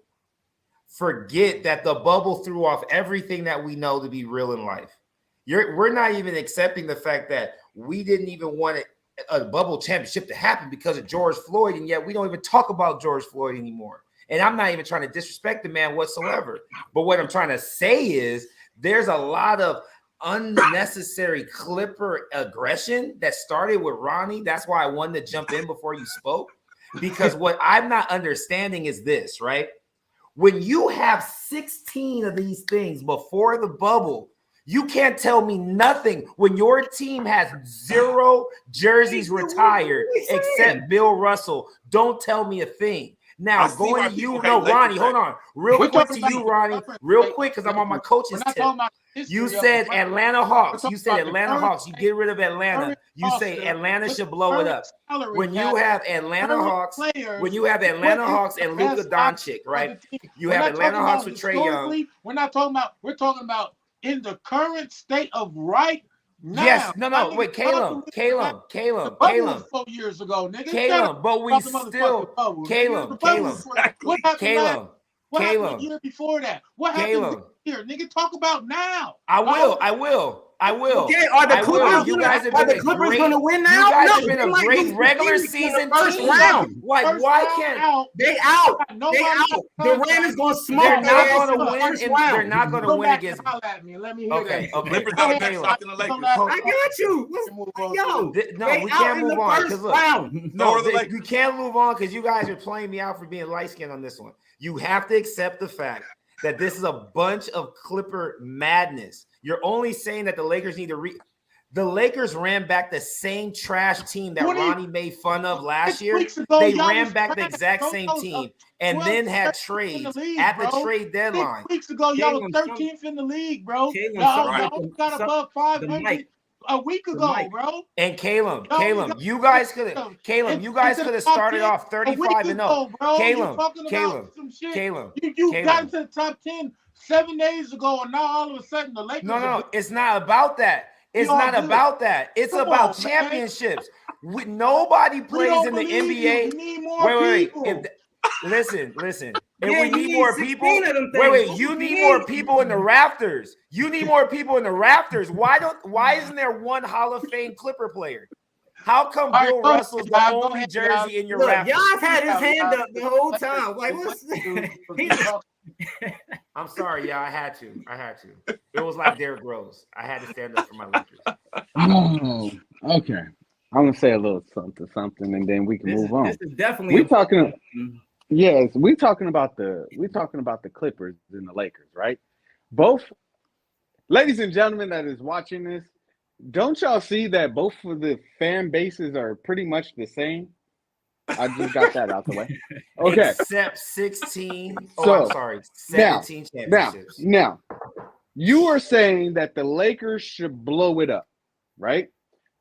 forget that the bubble threw off everything that we know to be real in life. We're not even accepting the fact that we didn't even want a bubble championship to happen because of George Floyd, and yet we don't even talk about George Floyd anymore. And I'm not even trying to disrespect the man whatsoever. But what I'm trying to say is there's a lot of unnecessary Clipper aggression that started with Ronnie. That's why I wanted to jump in before you spoke, because what I'm not understanding is this, right? When you have 16 of these things before the bubble, you can't tell me nothing when your team has 0 jerseys retired except Bill Russell. Don't tell me a thing. Now, going to you, no, Ronnie, hold on. Real quick to you, Ronnie. Real quick, because I'm on my coach's tip. You said Atlanta Hawks. You said Atlanta Hawks. You get rid of Atlanta. You say Atlanta should blow it up. When you have Atlanta Hawks, and Luka Doncic, right? You have Atlanta Hawks with Trae Young. We're talking about in the current state of right now. Yes, no, wait, Caleb. 4 years ago, nigga. Caleb, but we still, Caleb. What happened the year before that? What happened this year? Nigga, talk about now. I will. Okay, are the Clippers going to win now? You guys have been a great regular season first team. round. Like, why can't they out? Durant is going to smoke. They're not going to win. They're not going to win against. Let me hear that. Okay. Clippers got a better shot than the Lakers. I got you. No, we can't move on because look, you can't move on because you guys are playing me out for being light skinned on this one. You have to accept the fact that this is a bunch of Clipper madness. You're only saying that the Lakers need to the Lakers ran back the same trash team that Ronnie made fun of last year. They ran back the exact same team and then had trades at the trade deadline. 6 weeks ago, y'all was 13th in the league, bro. Y'all got above 500 a week ago, bro. And Caleb, you guys could have started off 35-0. Caleb, you got into the top 10 7 days ago, and now all of a sudden the Lakers. No, it's not about that. It's not about that. It's about championships. Nobody plays in the NBA. Wait. Listen. If we need more people, you need more people in the rafters. Why isn't there one Hall of Fame Clipper player? How come Bill Russell's the only jersey in your rafters? Y'all had his hand up the whole time. Like, what's that? I'm sorry, y'all. I had to. It was like Derrick Rose. I had to stand up for my Lakers. Oh, okay. I'm gonna say a little something, and then we can move on. This is definitely we're talking about the Clippers and the Lakers, right? Both, ladies and gentlemen that is watching this, don't y'all see that both of the fan bases are pretty much the same? I just got that out the way. Okay. Except 16. So, I'm sorry. 17 championships. Now, you are saying that the Lakers should blow it up, right?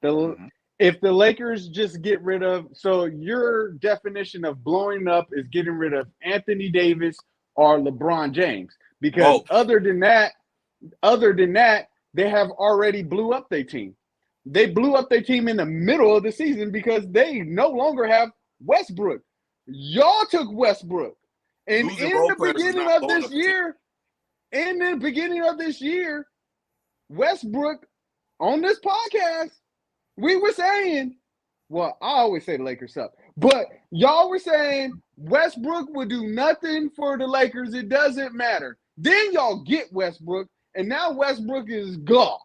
If the Lakers just get rid of, so your definition of blowing up is getting rid of Anthony Davis or LeBron James, because other than that, they have already blew up their team. They blew up their team in the middle of the season because they no longer have Westbrook. Y'all took Westbrook. And in the beginning of this year, Westbrook on this podcast, we were saying, well, I always say the Lakers suck, but y'all were saying Westbrook will do nothing for the Lakers. It doesn't matter. Then y'all get Westbrook, and now Westbrook is God.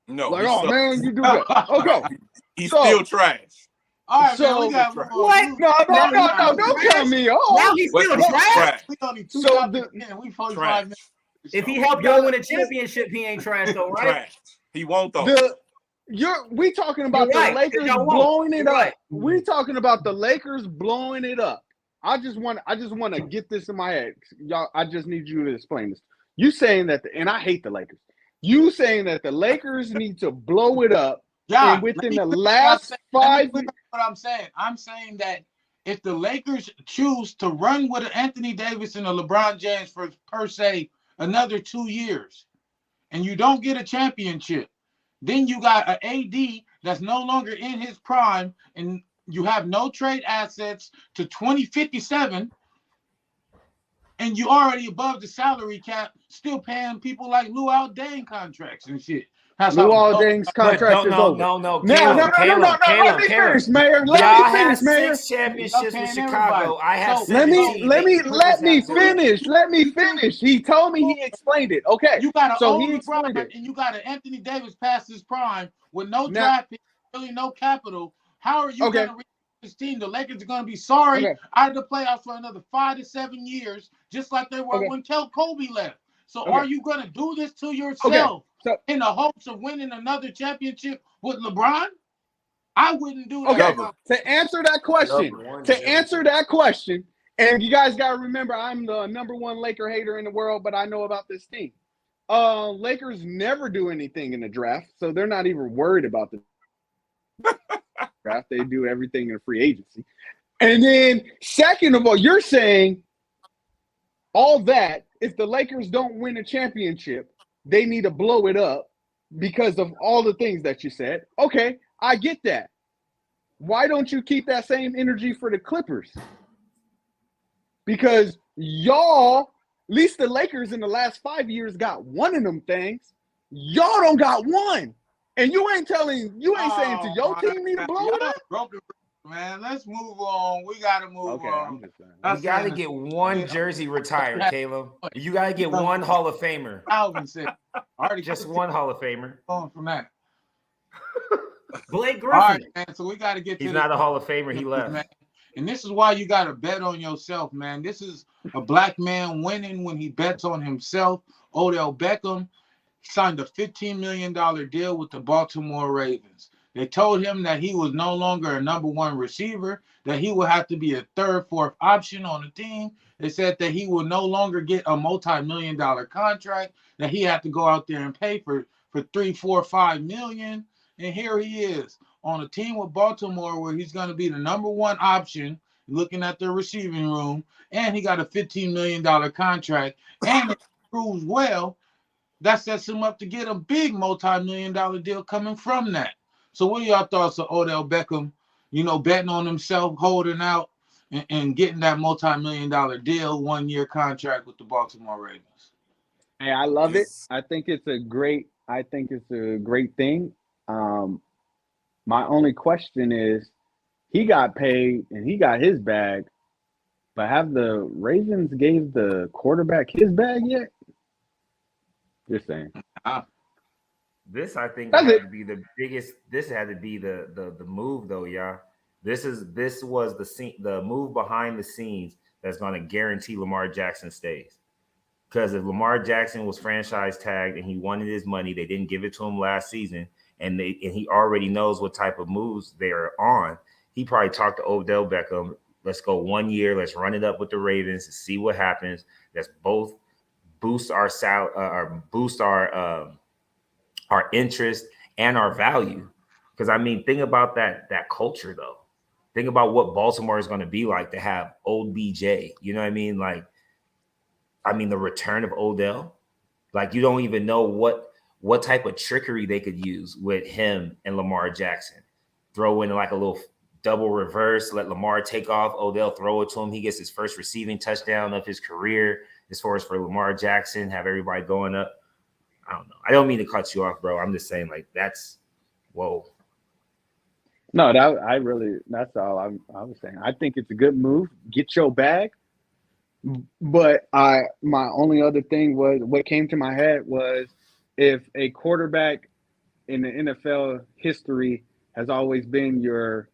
No, like, oh man, you do that. Okay, he's still trash. All right, so, man, we got what? No, don't tell me. Oh, now he's still trash. We only 2 So we 45 minutes. If he helped y'all win a championship, he ain't trash though, right? Trash. He won't though. We talking about the Lakers blowing it up. We talking about the Lakers blowing it up. I just want to get this in my head, y'all. I just need you to explain this. You saying that, and I hate the Lakers. You saying that the Lakers need to blow it up, and within the last 5 years. What I'm saying that if the Lakers choose to run with Anthony Davis and a LeBron James for per se another 2 years, and you don't get a championship, then you got an AD that's no longer in his prime, and you have no trade assets to 2057, and you already above the salary cap, still paying people like Luol Deng contracts and shit. Luol Deng's contract is over. No. No. Let me finish, Mayor. Let me finish, Mayor. 6 championships with Chicago. I have 17. Let me finish. Let me finish. He told me he explained it. Okay. You got he explained it, and you got an Anthony Davis past his prime with no draft pick, really no capital. How are you going to reach this team? The Lakers are going to be sorry out of the playoffs for another 5 to 7 years, just like they were when Kobe left. So are you going to do this to yourself in the hopes of winning another championship with LeBron? I wouldn't do that. Okay. To answer that question, and you guys got to remember, I'm the #1 Laker hater in the world, but I know about this team. Lakers never do anything in the draft, so they're not even worried about the draft. They do everything in free agency. And then, second of all, you're saying all that, if the Lakers don't win a championship, they need to blow it up because of all the things that you said. Okay, I get that. Why don't you keep that same energy for the Clippers? Because y'all, at least the Lakers in the last 5 years got one of them things. Y'all don't got one. And you ain't saying to your team need to blow it up? Man, let's move on. We got to move on. You got to get one jersey retired, Caleb. You got to get one Hall of Famer. Alvin said, just one Hall of Famer. On from that. Blake Griffin. All right, man. So we got to get. He's not a Hall of Famer. He left. Man. And this is why you got to bet on yourself, man. This is a black man winning when he bets on himself. Odell Beckham signed a $15 million deal with the Baltimore Ravens. They told him that he was no longer a #1 receiver, that he would have to be a 3rd, 4th option on the team. They said that he would no longer get a multi-million-dollar contract, that he had to go out there and pay for 3, 4, 5 million. And here he is on a team with Baltimore where he's going to be the #1 option, looking at the receiving room, and he got a $15 million contract. And if he proves well, that sets him up to get a big multi-million-dollar deal coming from that. So what are y'all thoughts of Odell Beckham, betting on himself, holding out, and getting that multi-million-dollar deal, 1-year contract with the Baltimore Ravens? Hey, I love it. I think it's a great thing. My only question is, he got paid and he got his bag, but have the Ravens gave the quarterback his bag yet? Just saying. This, I think, had to be the biggest. This had to be the move, though, y'all. This was the move behind the scenes that's going to guarantee Lamar Jackson stays. Because if Lamar Jackson was franchise tagged and he wanted his money, they didn't give it to him last season, and he already knows what type of moves they're on. He probably talked to Odell Beckham Let's go 1 year. Let's run it up with the Ravens and see what happens. Let's both boost our our interest and our value. Because I mean, think about that culture though. Think about what Baltimore is going to be like to have old BJ. You know what I mean? Like, I mean, the return of Odell. Like, you don't even know what type of trickery they could use with him and Lamar Jackson. Throw in like a little double reverse, let Lamar take off, Odell throw it to him. He gets his first receiving touchdown of his career. As far as for Lamar Jackson, have everybody going up. I don't know. I don't mean to cut you off, bro. I'm just saying, like, that's whoa. No, that's all I was saying. I think it's a good move. Get your bag. But my only other thing was, what came to my head was, if a quarterback in the NFL history has always been your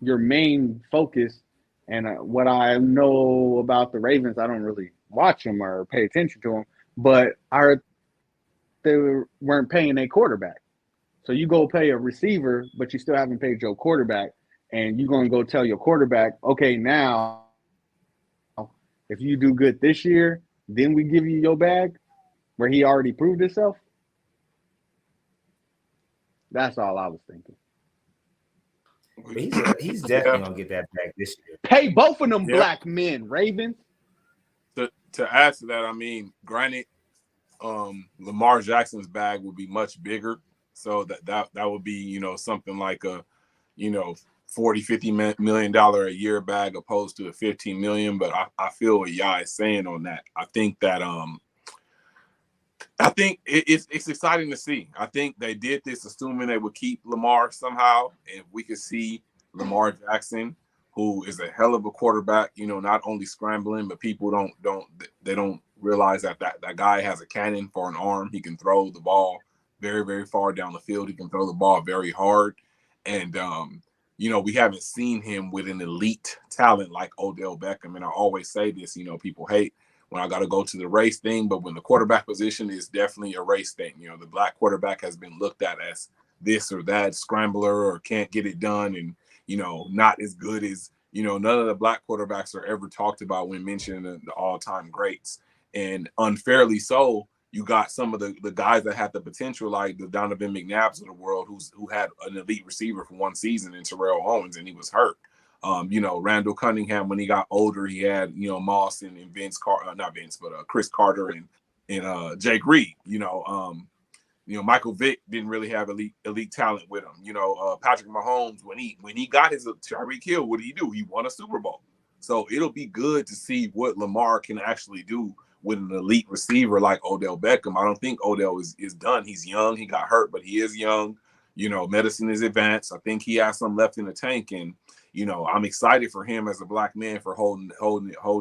main focus, and what I know about the Ravens, I don't really watch them or pay attention to them, but they weren't paying a quarterback. So you go pay a receiver, but you still haven't paid your quarterback, and you're going to go tell your quarterback, okay, now if you do good this year, then we give you your bag, where he already proved himself. That's all I was thinking. He's definitely gonna get that back this year. Pay both of them black men, Ravens. To add to that, I mean, granted, Lamar Jackson's bag would be much bigger, so that would be, you know, something like a, you know, $40-50 million a year bag opposed to a $15 million. But I feel what Yah is saying on that. I think that it's exciting to see. I think they did this assuming they would keep Lamar somehow, and we could see Lamar Jackson, who is a hell of a quarterback, you know, not only scrambling, but people don't realize that guy has a cannon for an arm. He can throw the ball very, very far down the field. He can throw the ball very hard. And you know, we haven't seen him with an elite talent like Odell Beckham. And I always say this, you know, people hate when I got to go to the race thing, but when the quarterback position is definitely a race thing. You know, the black quarterback has been looked at as this or that scrambler or can't get it done, and, you know, not as good as, you know, none of the black quarterbacks are ever talked about when mentioning the all-time greats. And unfairly so, you got some of the guys that had the potential, like the Donovan McNabbs of the world, who had an elite receiver for one season in Terrell Owens, and he was hurt. You know, Randall Cunningham, when he got older, he had, you know, Moss and Chris Carter and Jake Reed. You know, Michael Vick didn't really have elite talent with him. You know, Patrick Mahomes, when he got his Tyreek Hill, what did he do? He won a Super Bowl. So it'll be good to see what Lamar can actually do with an elite receiver like Odell Beckham. I don't think Odell is done. He's young. He got hurt, but he is young. You know, medicine is advanced. I think he has some left in the tank, and, you know, I'm excited for him as a black man for holding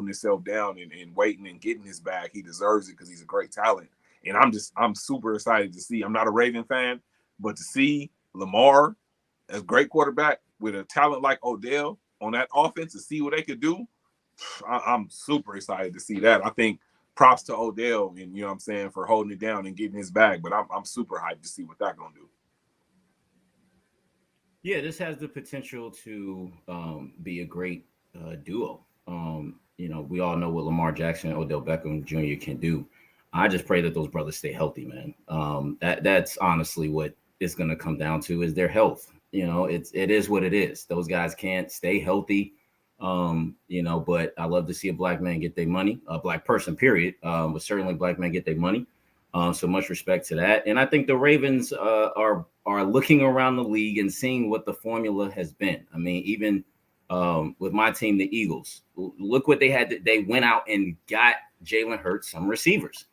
himself down and waiting and getting his bag. He deserves it because he's a great talent. And I'm super excited to see. I'm not a Raven fan, but to see Lamar as a great quarterback with a talent like Odell on that offense, to see what they could do, I'm super excited to see that. I think props to Odell, and, you know what I'm saying, for holding it down and getting his bag. But I'm super hyped to see what that's gonna do. Yeah, this has the potential to be a great duo. You know, we all know what Lamar Jackson and Odell Beckham Jr. can do. I just pray that those brothers stay healthy, man. That's honestly what it's going to come down to, is their health. You know, it is what it is. Those guys can't stay healthy. You know, but I love to see a black man get their money, a black person, period. But certainly black men get their money. So much respect to that. And I think the Ravens are looking around the league and seeing what the formula has been. I mean, even with my team, the Eagles, look what they had. They went out and got Jalen Hurts some receivers.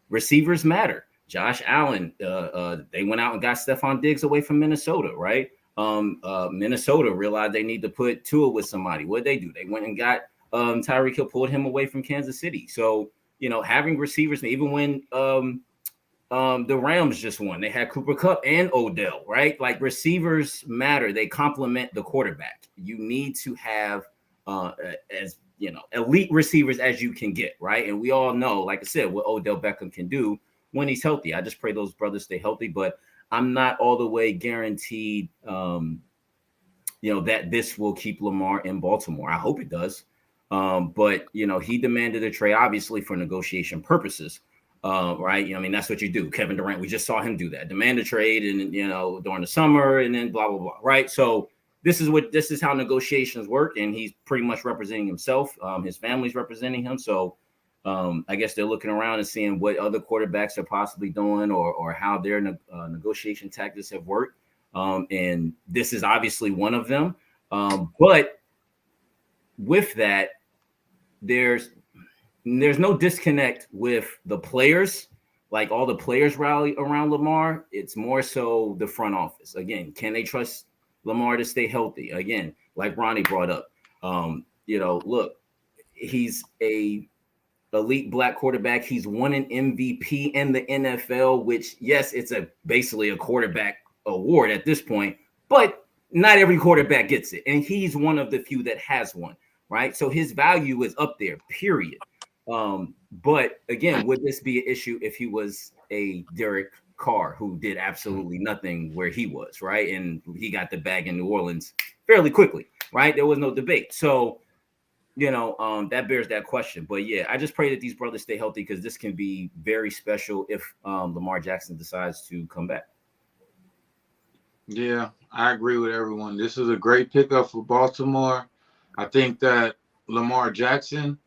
Receivers matter. Josh Allen, they went out and got Stephon Diggs away from Minnesota, right? Minnesota realized they need to put Tua with somebody. What did they do? They went and got Tyreek Hill, pulled him away from Kansas City. So, you know, having receivers, even when the Rams just won, they had Cooper Kupp and Odell, right? Like, receivers matter. They complement the quarterback. You need to have as, you know, elite receivers as you can get, right? And we all know, like I said, what Odell Beckham can do when he's healthy. I just pray those brothers stay healthy, but I'm not all the way guaranteed that this will keep Lamar in Baltimore. I hope it does. But he demanded a trade, obviously for negotiation purposes. Right. That's what you do. Kevin Durant, we just saw him do that, demand a trade and, during the summer and then blah, blah, blah. Right. So this is how negotiations work. And he's pretty much representing himself. His family's representing him. So I guess they're looking around and seeing what other quarterbacks are possibly doing or how their negotiation tactics have worked. And this is obviously one of them. But with that, there's no disconnect with the players, like all the players rally around Lamar. It's more so the front office. Again, can they trust Lamar to stay healthy? Again, like Ronnie brought up, look, he's a elite black quarterback. He's won an MVP in the NFL, which, yes, it's basically a quarterback award at this point, but not every quarterback gets it. And he's one of the few that has one, right? So his value is up there, period. But again, would this be an issue if he was a Derek Carr who did absolutely nothing where he was, right? And he got the bag in New Orleans fairly quickly, right? There was no debate. So, that bears that question. But yeah, I just pray that these brothers stay healthy because this can be very special if Lamar Jackson decides to come back. Yeah, I agree with everyone. This is a great pickup for Baltimore. I think that Lamar Jackson,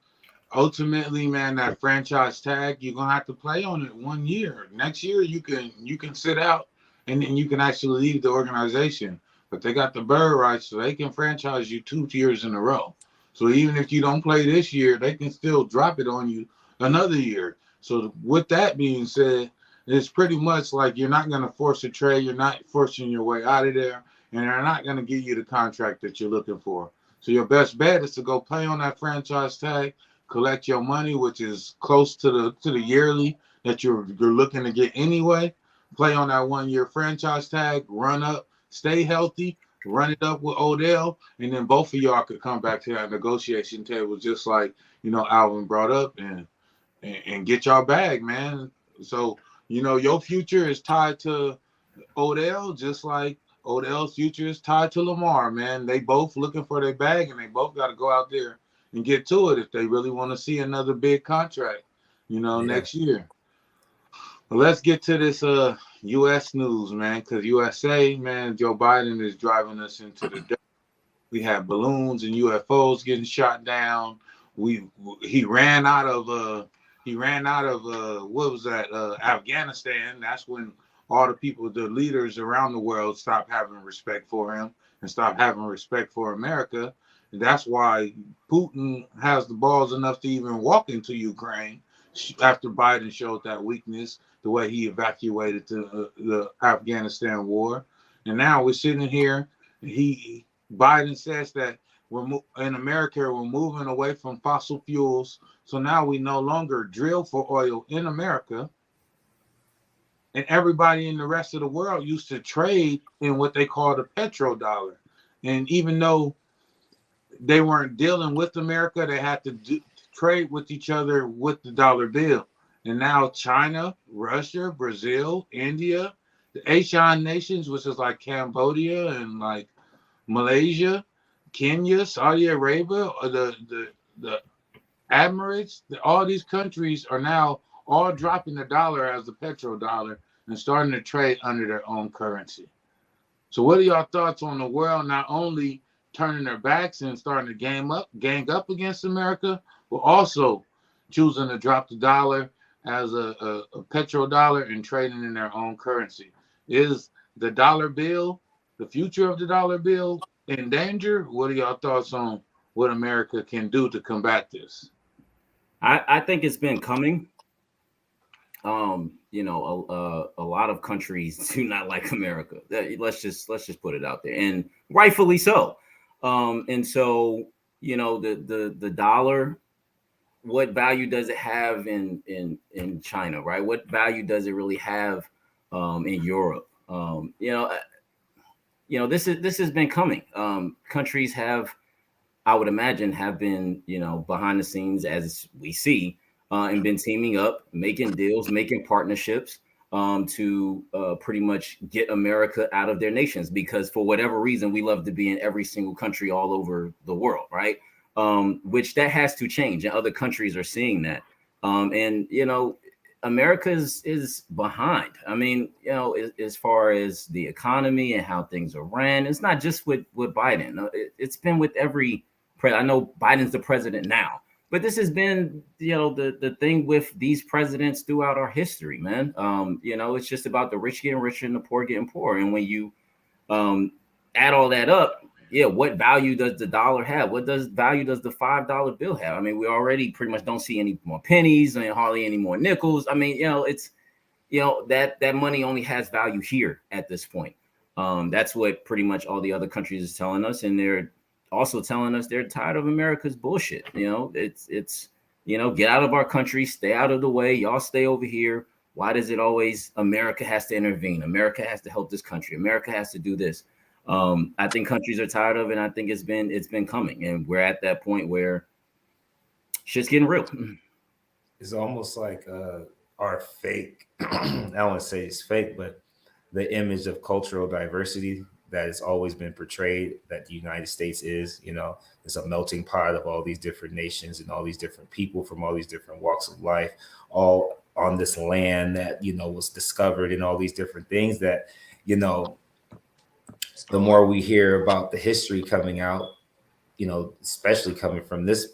ultimately, man, that franchise tag, you're gonna have to play on it 1 year. Next year, you can sit out and then you can actually leave the organization. But they got the bird rights, so they can franchise you 2 years in a row. So even if you don't play this year, they can still drop it on you another year. So with that being said, it's pretty much like you're not going to force a trade. You're not forcing your way out of there, and they're not going to give you the contract that you're looking for. So your best bet is to go play on that franchise tag, collect your money, which is close to the yearly that you're looking to get anyway. Play on that 1 year franchise tag, run up, stay healthy, run it up with Odell, and then both of y'all could come back to that negotiation table, just like Alvin brought up, and get y'all bag, man. So your future is tied to Odell, just like Odell's future is tied to Lamar, man. They both looking for their bag, and they both got to go out there and get to it if they really want to see another big contract, next year. But let's get to this U.S. news, man, because USA, man, Joe Biden is driving us into the dirt. We have balloons and UFOs getting shot down. He ran out of what was that? Afghanistan. That's when all the leaders around the world stopped having respect for him and stopped having respect for America. And that's why Putin has the balls enough to even walk into Ukraine after Biden showed that weakness, the way he evacuated the Afghanistan war. And now we're sitting here. Biden says that in America, we're moving away from fossil fuels. So now we no longer drill for oil in America. And everybody in the rest of the world used to trade in what they call the petrodollar. And even though they weren't dealing with America, they had to trade with each other with the dollar bill. And now China, Russia, Brazil, India, the ASEAN nations, which is like Cambodia and like Malaysia, Kenya, Saudi Arabia, the Emirates, all these countries are now all dropping the dollar as the petrodollar and starting to trade under their own currency. So what are y'all thoughts on the world not only turning their backs and starting to gang up against America, but also choosing to drop the dollar as a petrodollar and trading in their own currency? Is the dollar bill, the future of the dollar bill, in danger? What are y'all thoughts on what America can do to combat this? I think it's been coming. A lot of countries do not like America. Let's just put it out there, and rightfully so. And so, the dollar, what value does it have in China, right? What value does it really have in Europe? This has been coming. Countries have, I would imagine, have been, behind the scenes, as we see, and been teaming up, making deals, making partnerships. to pretty much get America out of their nations, because for whatever reason, we love to be in every single country all over the world, right? Which that has to change, and other countries are seeing that. And, you know, America is behind. I mean, you know, as far as the economy and how things are ran, it's not just with Biden. It's been with every I know Biden's the president now, but this has been, you know, the thing with these presidents throughout our history, man. You know, it's just about the rich getting richer and the poor getting poorer. And when you add all that up, yeah, what value does the dollar have? What value does the $5 bill have? I mean, we already pretty much don't see any more pennies and hardly any more nickels. I mean, you know, it's, you know, that money only has value here at this point. That's what pretty much all the other countries is telling us, and they're also telling us they're tired of America's bullshit. You know, it's you know, get out of our country, stay out of the way. Y'all stay over here. Why does it always America has to intervene? America has to help this country. America has to do this. I think countries are tired of it. And I think it's been coming, and we're at that point where shit's getting real. It's almost like our fake. I don't want to say it's fake, but the image of cultural diversity that has always been portrayed that the United States is, you know, it's a melting pot of all these different nations and all these different people from all these different walks of life, all on this land that, you know, was discovered and all these different things that, you know, the more we hear about the history coming out, you know, especially coming from this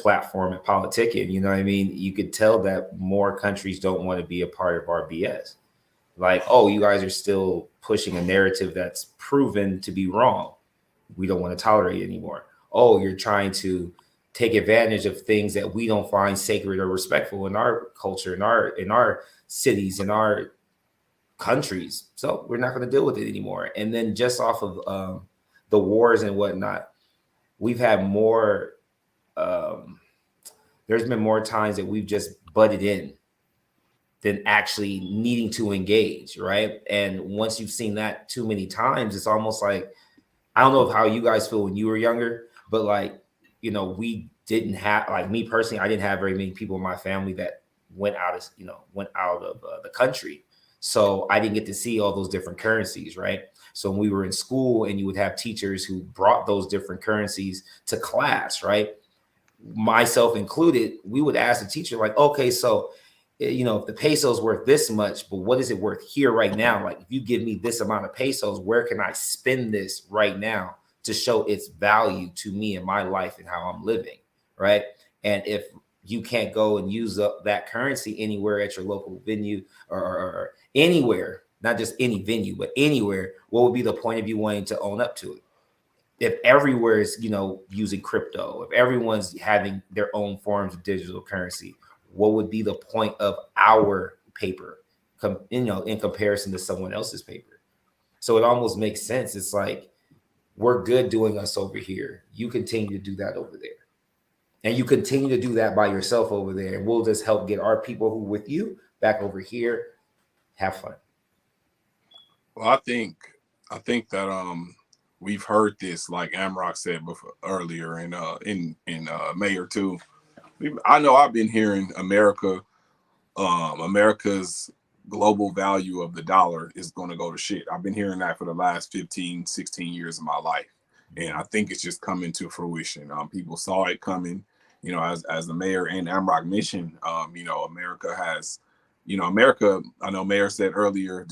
platform at PolitiKan, you know what I mean? You could tell that more countries don't want to be a part of our BS. Like, oh, you guys are still pushing a narrative that's proven to be wrong. We don't want to tolerate it anymore. Oh, you're trying to take advantage of things that we don't find sacred or respectful in our culture, in our cities, in our countries. So we're not going to deal with it anymore. And then just off of the wars and whatnot, we've had more. There's been more times that we've just butted in than actually needing to engage, right? And once you've seen that too many times, it's almost like, I don't know how you guys feel when you were younger, but like, you know, we didn't have, like me personally, I didn't have very many people in my family that went out of the country. So I didn't get to see all those different currencies, right? So when we were in school and you would have teachers who brought those different currencies to class, right? Myself included, we would ask the teacher like, okay, so, you know, if the peso is worth this much, but what is it worth here right now? Like, if you give me this amount of pesos, where can I spend this right now to show its value to me in my life and how I'm living, right? And if you can't go and use up that currency anywhere at your local venue or anywhere, not just any venue, but anywhere, what would be the point of you wanting to own up to it? If everywhere is, you know, using crypto, if everyone's having their own forms of digital currency, what would be the point of our paper, you know, in comparison to someone else's paper? So it almost makes sense. It's like, we're good doing us over here. You continue to do that over there. And you continue to do that by yourself over there. And we'll just help get our people who with you back over here. Have fun. Well, I think that we've heard this, like Amrock said before earlier, and in Mayor too. I know I've been hearing America's global value of the dollar is going to go to shit. I've been hearing that for the last 15, 16 years of my life. And I think it's just coming to fruition. People saw it coming, you know, as the mayor and Amrock mentioned, you know, America, I know Mayor said earlier,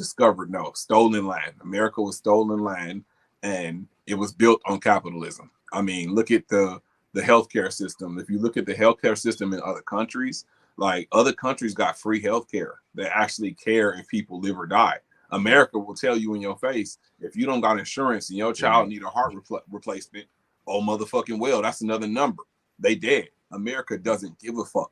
stolen land. America was stolen land, and it was built on capitalism. I mean, look at the healthcare system. If you look at the healthcare system in other countries, like other countries got free healthcare. They actually care if people live or die. America will tell you in your face, if you don't got insurance and your child need a heart replacement, oh motherfucking well, that's another number. They dead. America doesn't give a fuck.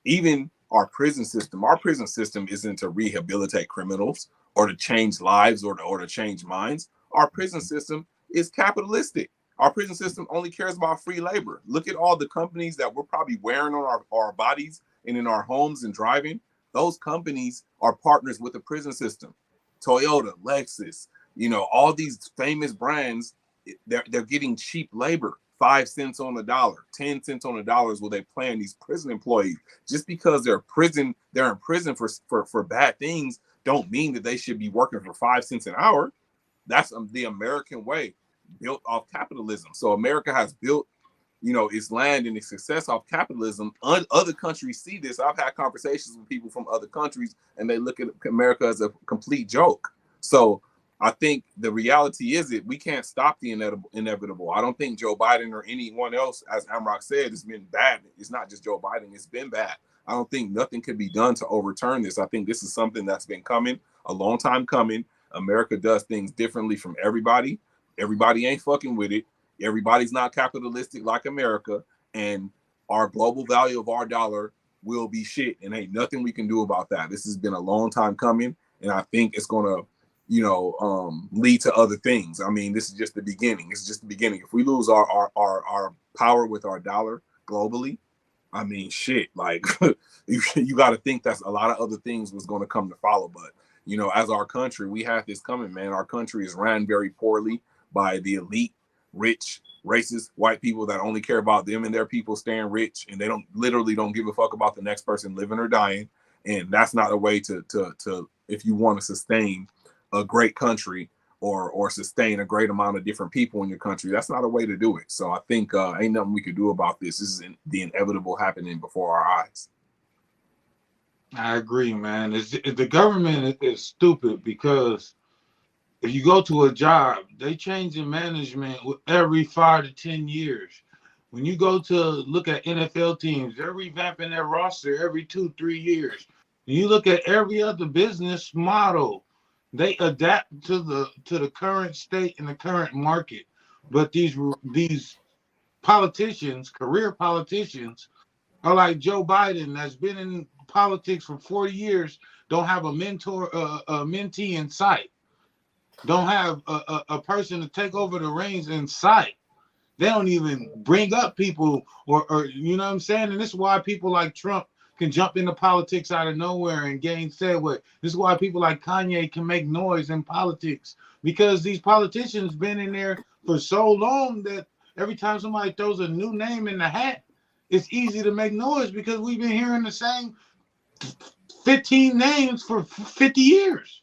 Even our prison system isn't to rehabilitate criminals or to change lives or to change minds. Our prison system is capitalistic. Our prison system only cares about free labor. Look at all the companies that we're probably wearing on our bodies and in our homes and driving. Those companies are partners with the prison system. Toyota, Lexus, you know, all these famous brands, they're getting cheap labor, 5 cents on the dollar, 10 cents on the dollar is what they paying these prison employees. Just because they're in prison for bad things, don't mean that they should be working for 5 cents an hour. That's the American way, built off capitalism. So America has built, its land and its success off capitalism. Other countries see this. I've had conversations with people from other countries, and they look at America as a complete joke. So I think the reality is that we can't stop the inevitable. I don't think Joe Biden or anyone else, as Amrock said, has been bad. It's not just Joe Biden. It's been bad. I don't think nothing could be done to overturn this. I think this is something that's been coming, a long time coming. America does things differently from everybody. Everybody ain't fucking with it. Everybody's not capitalistic like America. And our global value of our dollar will be shit. And ain't nothing we can do about that. This has been a long time coming. And I think it's going to, lead to other things. I mean, this is just the beginning. It's just the beginning. If we lose our power with our dollar globally, I mean, shit, like you got to think that's a lot of other things was going to come to follow. But, as our country, we have this coming, man. Our country is ran very poorly by the elite, rich, racist white people that only care about them and their people staying rich. And they literally don't give a fuck about the next person living or dying. And that's not a way to if you want to sustain a great country or sustain a great amount of different people in your country. That's not a way to do it. So I think ain't nothing we could do about this. This is the inevitable happening before our eyes. I agree, man. The government is stupid because if you go to a job, they change the management every 5 to 10 years. When you go to look at NFL teams, they're revamping their roster every 2-3 years. When you look at every other business model, they adapt to the current state and the current market. But these politicians, career politicians, are like Joe Biden, that's been in politics for 40 years, don't have a mentee in sight, don't have a person to take over the reins in sight. They don't even bring up people or you know what I'm saying? And this is why people like Trump can jump into politics out of nowhere and gain segue. This is why people like Kanye can make noise in politics, because these politicians been in there for so long that every time somebody throws a new name in the hat, it's easy to make noise because we've been hearing the same 15 names for 50 years.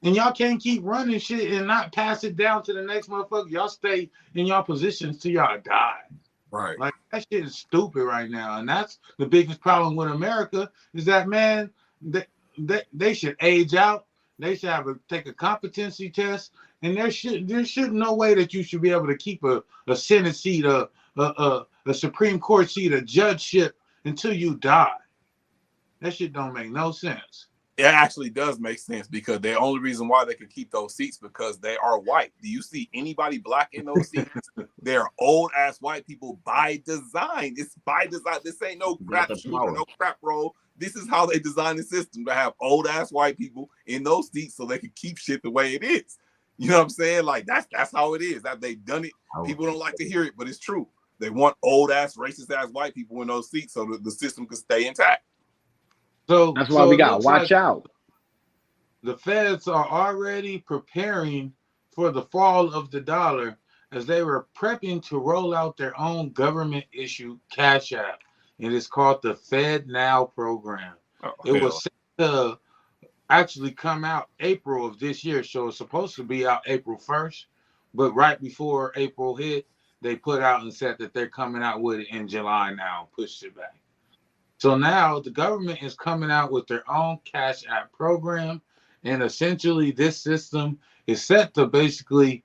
And y'all can't keep running shit and not pass it down to the next motherfucker. Y'all stay in y'all positions till y'all die. Right. Like, that shit is stupid right now. And that's the biggest problem with America is that, man, they should age out. They should take a competency test. And there should no way that you should be able to keep a Senate seat, a Supreme Court seat, a judgeship until you die. That shit don't make no sense. It actually does make sense because the only reason why they can keep those seats because they are white. Do you see anybody black in those seats? They're old ass white people by design. It's by design. This ain't no crap shoot or no crap roll. This is how they design the system to have old ass white people in those seats so they can keep shit the way it is. You know what I'm saying? Like that's how it is. That they've done it. People don't like to hear it, but it's true. They want old ass racist ass white people in those seats so that the system can stay intact. So that's why we gotta watch out. The feds are already preparing for the fall of the dollar as they were prepping to roll out their own government-issued cash app. It is called the Fed Now program. It was set to actually come out April of this year, so it's supposed to be out April 1st, but right before April hit, they put out and said that they're coming out with it in July now, pushed it back. So now the government is coming out with their own cash app program. And essentially, this system is set to basically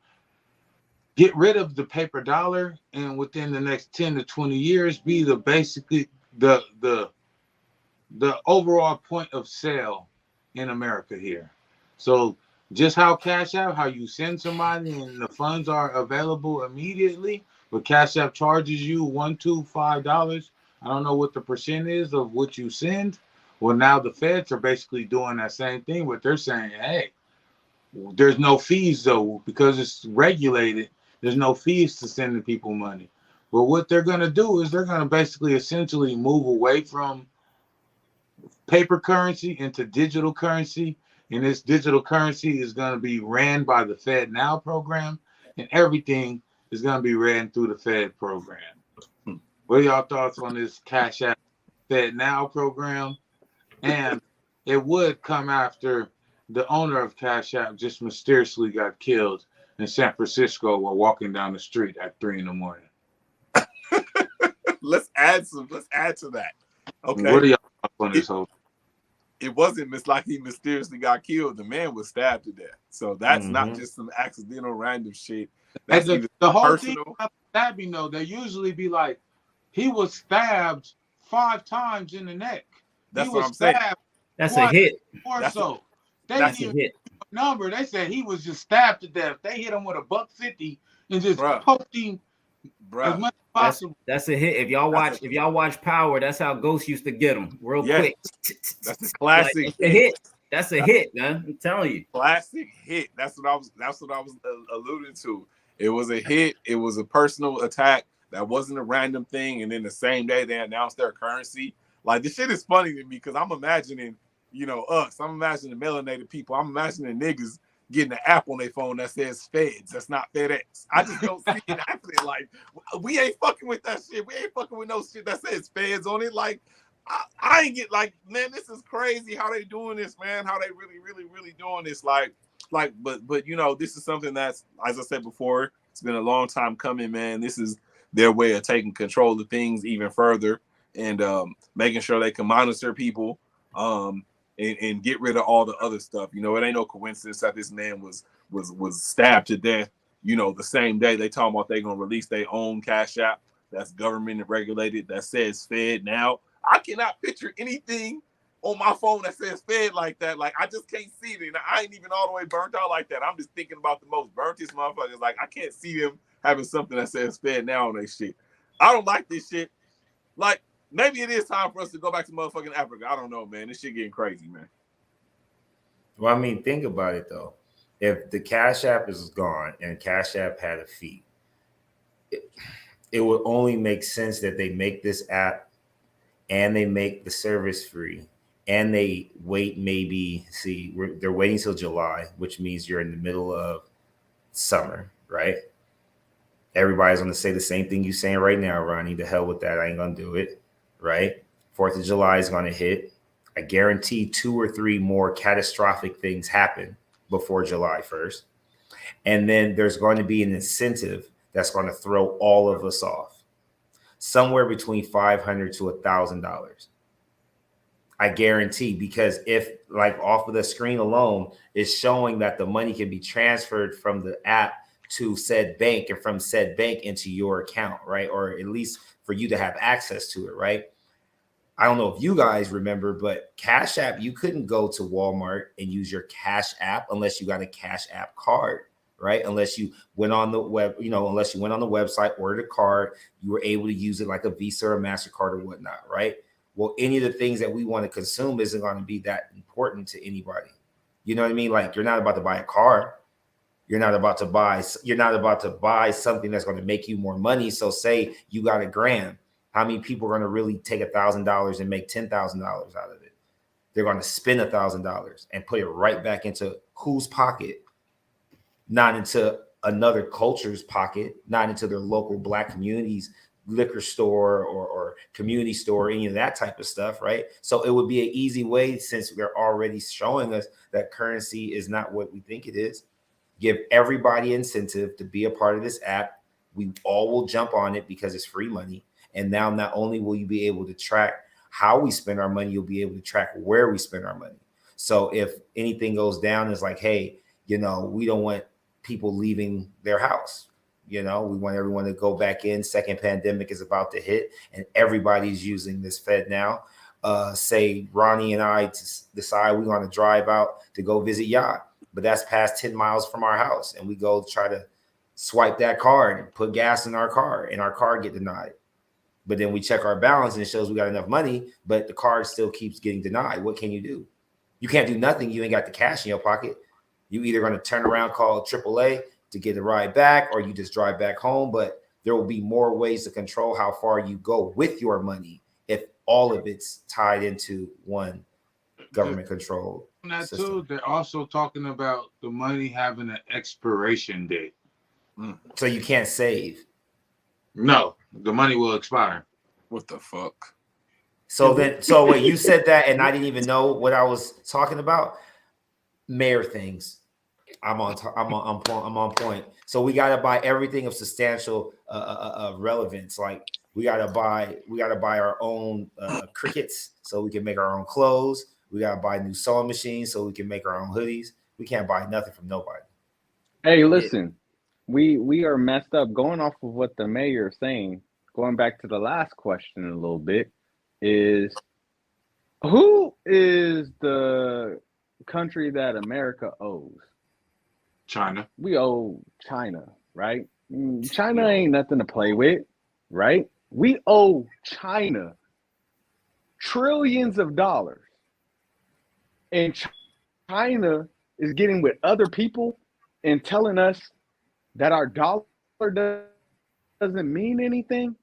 get rid of the paper dollar, and within the next 10 to 20 years, be the overall point of sale in America here. So just how Cash App, how you send somebody and the funds are available immediately, but Cash App charges you $1, $2, $5. I don't know what the percent is of what you send. Well, now the feds are basically doing that same thing, but they're saying, hey, there's no fees though, because it's regulated. There's no fees to sending people money. But what they're going to do is they're going to basically essentially move away from paper currency into digital currency. And this digital currency is going to be ran by the Fed Now program. And everything is going to be ran through the Fed program. What are y'all thoughts on this Cash App Fed Now program? And it would come after the owner of Cash App just mysteriously got killed in San Francisco while walking down the street at 3 a.m. Let's add to that. Okay. What are y'all thoughts on this whole? It wasn't like he mysteriously got killed. The man was stabbed to death. So that's not just some accidental random shit. That's the whole personal. thing about stabbing, though, they usually be like, he was stabbed 5 times in the neck. That's he what was I'm saying. That's a hit. Or so. They That's didn't a even hit. give a number. They said he was just stabbed to death. They hit him with $150 and just poked him as much as possible. That's a hit. If y'all watch Power, that's how Ghost used to get him real quick. That's a classic like, hit. That's a hit, man. I'm telling you. Classic hit. That's what I was alluding to. It was a hit. It was a personal attack. That wasn't a random thing. And then the same day they announced their currency. Like, this shit is funny to me because I'm imagining, us. I'm imagining melanated people. I'm imagining niggas getting an app on their phone that says Feds. That's not FedEx. I just don't see it happening. Like, we ain't fucking with that shit. We ain't fucking with no shit that says Feds on it. Like, I ain't get like, man, this is crazy how they doing this, man. How they really doing this. Like, but this is something that's, as I said before, it's been a long time coming, man. This is their way of taking control of things even further and making sure they can monitor people and get rid of all the other stuff. It ain't no coincidence that this man was stabbed to death, the same day they talking about they gonna release their own Cash App that's government regulated that says Fed Now. I cannot picture anything on my phone that says Fed like that. Like, I just can't see it. And I ain't even all the way burnt out like that. I'm just thinking about the most burntest motherfuckers. Like, I can't see them having something that says Fed Now on their shit. I don't like this shit. Like, maybe it is time for us to go back to motherfucking Africa. I don't know, man. This shit getting crazy, man. Well, I mean, think about it, though. If the Cash App is gone and Cash App had a fee, it would only make sense that they make this app and they make the service free and they wait they're waiting till July, which means you're in the middle of summer, right? Everybody's going to say the same thing you're saying right now, Ronnie. The hell with that. I ain't going to do it, right? 4th of July is going to hit. I guarantee 2 or 3 more catastrophic things happen before July 1st. And then there's going to be an incentive that's going to throw all of us off. Somewhere between $500 to $1,000. I guarantee, because if, like, off of the screen alone is showing that the money can be transferred from the app to said bank and from said bank into your account, right? Or at least for you to have access to it, right? I don't know if you guys remember, but Cash App, you couldn't go to Walmart and use your Cash App unless you got a Cash App card, right? Unless you went on the web, unless you went on the website, ordered a card, you were able to use it like a Visa or a MasterCard or whatnot, right? Well, any of the things that we want to consume isn't going to be that important to anybody. You know what I mean? Like, you're not about to buy a car. You're not about to buy something that's going to make you more money. So say you got $1,000. How many people are going to really take $1,000 and make $10,000 out of it? They're going to spend $1,000 and put it right back into whose pocket? Not into another culture's pocket, not into their local Black communities, liquor store or community store, any of that type of stuff, right? So it would be an easy way, since they're already showing us that currency is not what we think it is. Give everybody incentive to be a part of this app. We all will jump on it because it's free money. And now not only will you be able to track how we spend our money, you'll be able to track where we spend our money. So if anything goes down, it's like, hey, we don't want people leaving their house. We want everyone to go back in. Second pandemic is about to hit and everybody's using this Fed Now. Say Ronnie and I decide we want to drive out to go visit Yacht, but that's past 10 miles from our house. And we go try to swipe that card and put gas in our car and our card get denied. But then we check our balance and it shows we got enough money, but the card still keeps getting denied. What can you do? You can't do nothing. You ain't got the cash in your pocket. You either going to turn around, call AAA to get a ride back, or you just drive back home. But there will be more ways to control how far you go with your money if all of it's tied into one government control. That too, they're also talking about the money having an expiration date. So you can't save. No, the money will expire. What the fuck? So wait, you said that, and I didn't even know what I was talking about. Mayor things. I'm on point. So we got to buy everything of substantial relevance. Like we got to buy our own crickets so we can make our own clothes. We got to buy new sewing machines so we can make our own hoodies. We can't buy nothing from nobody. Hey, listen, we are messed up. Going off of what the mayor is saying, going back to the last question a little bit, is who is the country that America owes? China. We owe China, right? China ain't nothing to play with, right? We owe China trillions of dollars. And China is getting with other people and telling us that our dollar doesn't mean anything.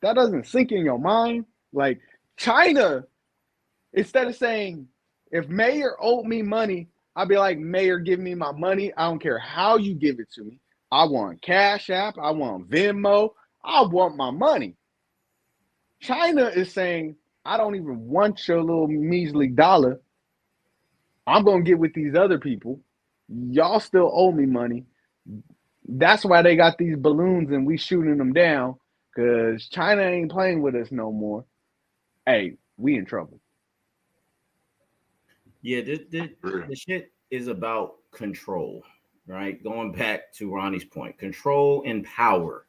That doesn't sink in your mind. Like China, instead of saying, if Mayor owed me money, I'd be like, Mayor, give me my money. I don't care how you give it to me. I want Cash App. I want Venmo. I want my money. China is saying, I don't even want your little measly dollar. I'm going to get with these other people. Y'all still owe me money. That's why they got these balloons and we shooting them down, because China ain't playing with us no more. Hey, we in trouble. Yeah, the shit is about control, right? Going back to Ronnie's point, control and power,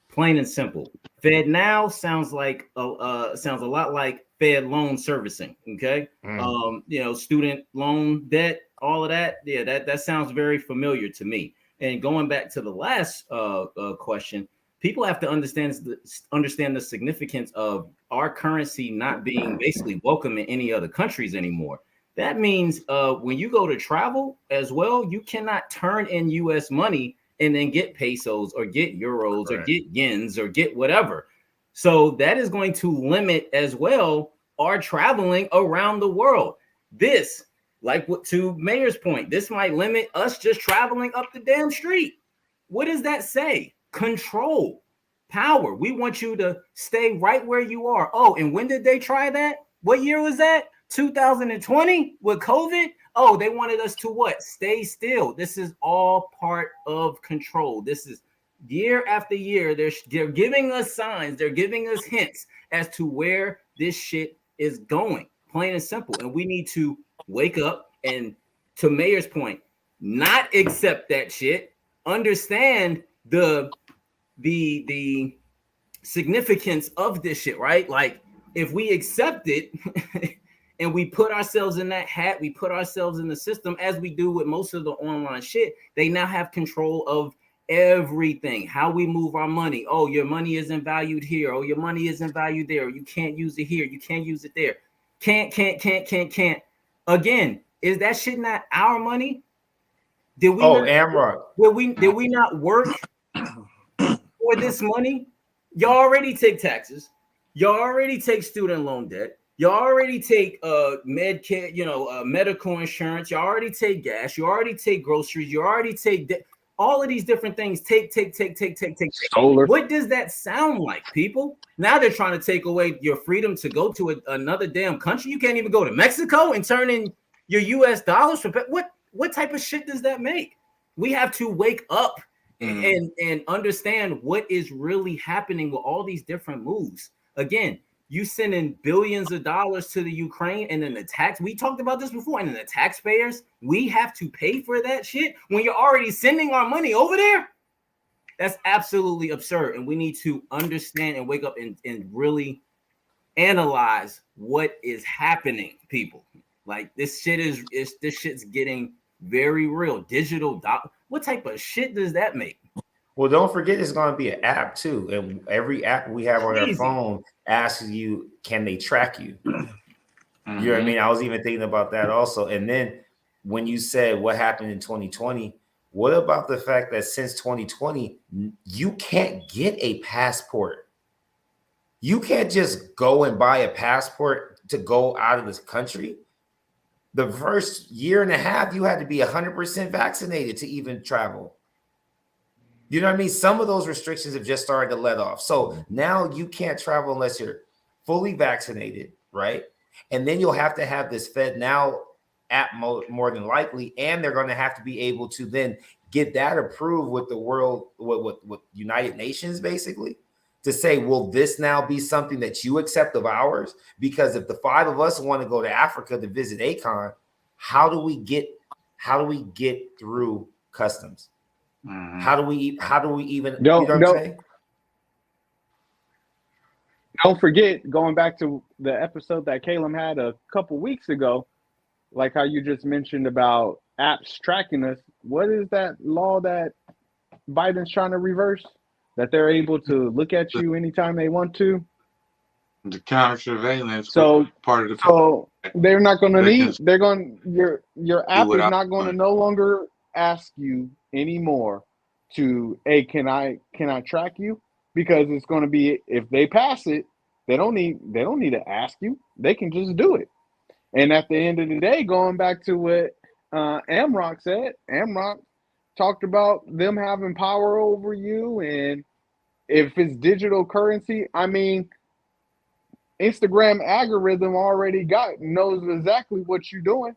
plain and simple. Fed now sounds like sounds a lot like Fed loan servicing. Okay, student loan debt, all of that. Yeah, that sounds very familiar to me. And going back to the last question, people have to understand the significance of our currency not being basically welcome in any other countries anymore. That means when you go to travel as well, you cannot turn in U.S. money and then get pesos or get euros or get yens or get whatever. So that is going to limit as well our traveling around the world. This, like to Mayor's point, this might limit us just traveling up the damn street. What does that say? Control, power. We want you to stay right where you are. Oh, and when did they try that? What year was that? 2020 with COVID. Oh, they wanted us to what? Stay still. This is all part of control. This is year after year. They're giving us signs. They're giving us hints as to where this shit is going. Plain and simple. And we need to wake up and, to Mayor's point, not accept that shit. Understand the significance of this shit, right? Like if we accept it and we put ourselves in that hat, we put ourselves in the system, as we do with most of the online shit, they now have control of everything, how we move our money. Oh, your money isn't valued here. Oh, your money isn't valued there. You can't use it here. You can't use it there. Can't. Again, is that shit not our money? Did we not work for this money? Y'all already take taxes. Y'all already take student loan debt. You already take Medicare, medical insurance. You already take gas. You already take groceries. You already take all of these different things. Take. Solar. What does that sound like, people? Now they're trying to take away your freedom to go to another damn country. You can't even go to Mexico and turn in your U.S. dollars for what type of shit does that make? We have to wake up and understand what is really happening with all these different moves. Again, you sending billions of dollars to the Ukraine, and then we talked about this before, and then the taxpayers, we have to pay for that shit when you're already sending our money over there. That's absolutely absurd. And we need to understand and wake up and really analyze what is happening, people. Like this shit's getting very real. Digital what type of shit does that make? Well, don't forget it's going to be an app too, and every app we have on our phone asks you, can they track you? You know what I mean? I was even thinking about that also. And then when you said what happened in 2020, what about the fact that since 2020 you can't get a passport? You can't just go and buy a passport to go out of this country. The first year and a half, you had to be 100% vaccinated to even travel. You know what I mean? Some of those restrictions have just started to let off. So now you can't travel unless you're fully vaccinated, right? And then you'll have to have this Fed now app more than likely, and they're going to have to be able to then get that approved with the world, with United Nations, basically, to say, will this now be something that you accept of ours? Because if the 5 of us want to go to Africa to visit ACON, how do we get through customs? Mhm. How do we even, you know what I'm saying? Don't forget, going back to the episode that Caleb had a couple weeks ago, like how you just mentioned about apps tracking us. What is that law that Biden's trying to reverse? That they're able to look at you anytime they want to? The counter surveillance. So part of the. So they're not going to need. They're going. Your app is without not going to no longer ask you anymore to, hey, can I track you? Because it's going to be, if they pass it, they don't need to ask you. They can just do it. And at the end of the day, going back to what Amrock said, Amrock talked about them having power over you, and if it's digital currency, I mean, Instagram algorithm already knows exactly what you're doing.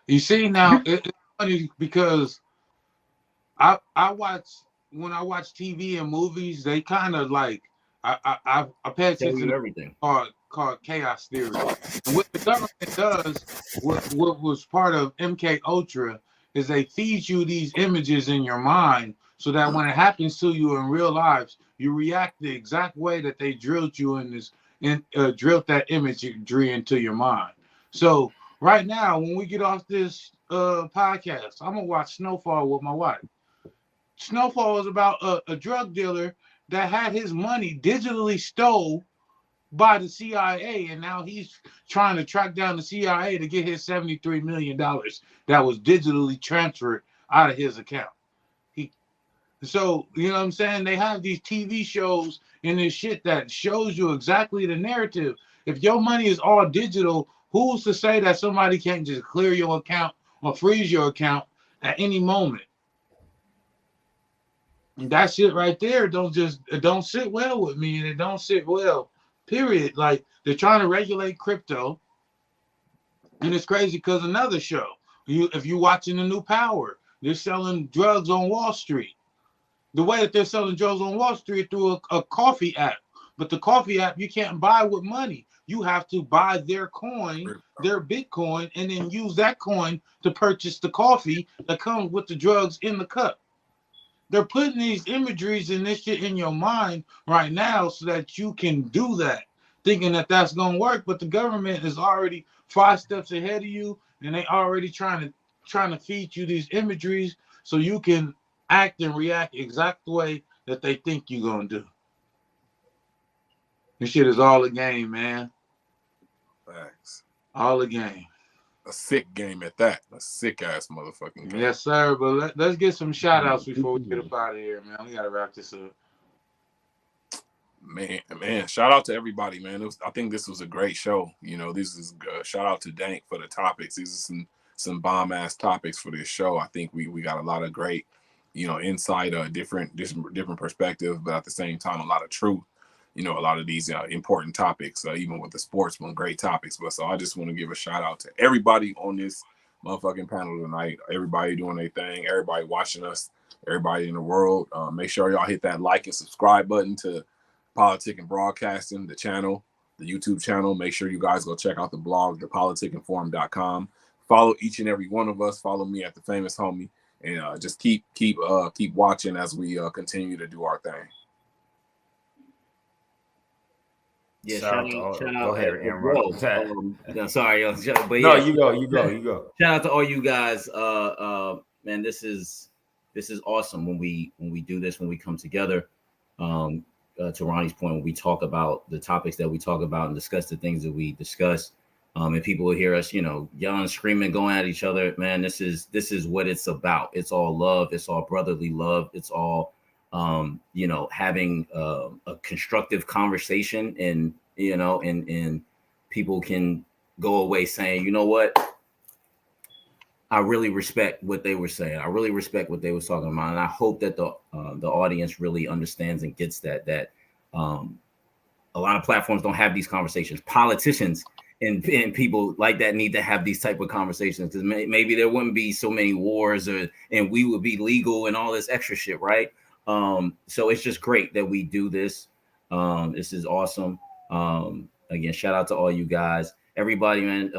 You see, now it's funny because I watch, when I watch TV and movies, they kind of like I pay attention to everything called chaos theory. And what the government does, what was part of MK Ultra, is they feed you these images in your mind so that when it happens to you in real lives, you react the exact way that they drilled you in this, drilled that imagery into your mind. So right now, when we get off this podcast, I'm gonna watch Snowfall with my wife. Snowfall is about a drug dealer that had his money digitally stole by the CIA, and now he's trying to track down the CIA to get his $73 million that was digitally transferred out of his account. So, you know what I'm saying? They have these TV shows and this shit that shows you exactly the narrative. If your money is all digital, who's to say that somebody can't just clear your account or freeze your account at any moment? And that shit right there it don't sit well with me, and it don't sit well, period. Like, they're trying to regulate crypto, and it's crazy because another show, if you're watching the new Power, they're selling drugs on Wall Street. The way that they're selling drugs on Wall Street through a coffee app, but the coffee app you can't buy with money. You have to buy their coin, their Bitcoin, and then use that coin to purchase the coffee that comes with the drugs in the cup. They're putting these imageries and this shit in your mind right now so that you can do that, thinking that that's going to work. But the government is already 5 steps ahead of you, and they already trying to feed you these imageries so you can act and react exact the way that they think you're going to do. This shit is all a game, man. Facts. All a game. A sick game at that. A sick ass motherfucking game. Yes, sir. But let's get some shout outs before we get up out of here, man. We got to wrap this up. Man, shout out to everybody, man. I think this was a great show. You know, this is shout out to Dank for the topics. These are some bomb ass topics for this show. I think we got a lot of great, you know, insight, different perspective, but at the same time, a lot of truth. You know, a lot of these important topics, even with the sportsmen, great topics. But so I just want to give a shout out to everybody on this motherfucking panel tonight. Everybody doing their thing, everybody watching us, everybody in the world. Make sure y'all hit that like and subscribe button to PolitiKan Broadcasting, the channel, the YouTube channel. Make sure you guys go check out the blog, thepolitikanforum.com. Follow each and every one of us. Follow me at the Famous Homie, and just keep watching as we continue to do our thing. Yeah, shout out. Go ahead, Aaron. Sorry, but no, yeah, you go. Shout out to all you guys. Man, this is awesome when we do this, when we come together. To Ronnie's point, when we talk about the topics that we talk about and discuss the things that we discuss, and people will hear us, you know, yelling, screaming, going at each other. Man, this is what it's about. It's all love. It's all brotherly love. It's all you know, having a constructive conversation, and you know, and people can go away saying, you know what, I really respect what they were saying. I really respect what they were talking about, and I hope that the audience really understands and gets that a lot of platforms don't have these conversations. Politicians and people like that need to have these type of conversations, because maybe there wouldn't be so many wars, and we would be legal and all this extra shit, right? So it's just great that we do this. This is awesome. Again, shout out to all you guys, everybody, man.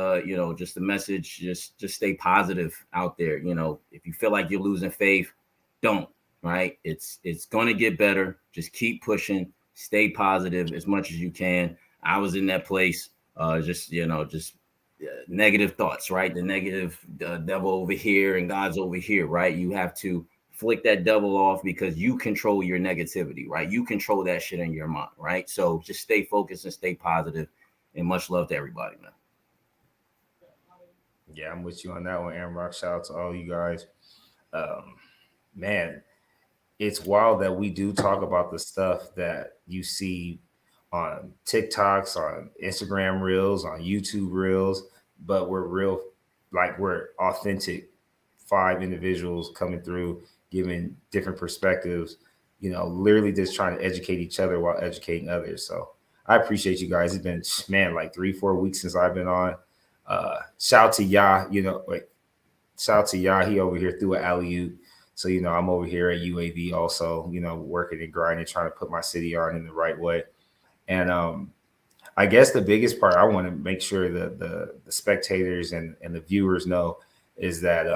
Just the message, just stay positive out there. If you feel like you're losing faith, don't. Right? It's going to get better. Just keep pushing. Stay positive as much as you can. I was in that place, just negative thoughts, right? The negative devil over here and God's over here, right? You have to flick that devil off, because you control your negativity, right? You control that shit in your mind, right? So just stay focused and stay positive, and much love to everybody, man. Yeah, I'm with you on that one, Amrock. Shout out to all you guys. Man, it's wild that we do talk about the stuff that you see on TikToks, on Instagram Reels, on YouTube Reels, but we're real, like we're authentic 5 individuals coming through, giving different perspectives, literally just trying to educate each other while educating others. So I appreciate you guys. It's been, man, like 3-4 weeks since I've been on. Shout out to Yah, shout out to Yah. He over here threw an alley-oop. So, I'm over here at UAV also, working and grinding, trying to put my city on in the right way. And I guess the biggest part I want to make sure that the spectators and the viewers know is that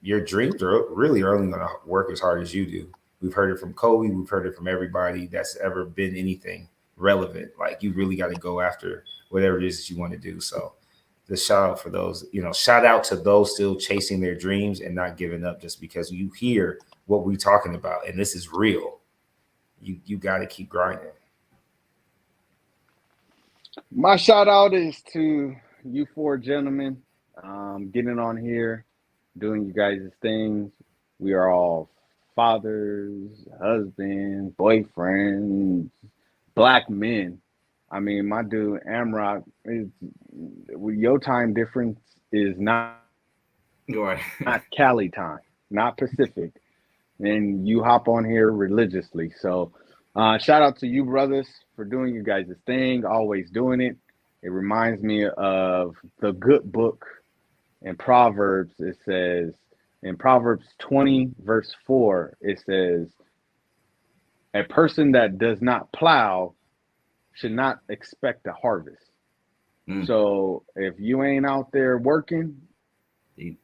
your dreams are really only going to work as hard as you do. We've heard it from Kobe. We've heard it from everybody that's ever been anything relevant. Like, you really got to go after whatever it is that you want to do. So just shout out for those, shout out to those still chasing their dreams and not giving up just because you hear what we're talking about. And this is real. You got to keep grinding. My shout out is to you 4 gentlemen, getting on here, doing you guys' things. We are all fathers, husbands, boyfriends, black men. I mean, my dude Amrock, your time difference is not Cali time, not Pacific, and you hop on here religiously. So shout out to you brothers for doing you guys' thing, always doing it. It reminds me of the good book in Proverbs. It says, in Proverbs 20, verse 4, it says, a person that does not plow should not expect a harvest. So if you ain't out there working, if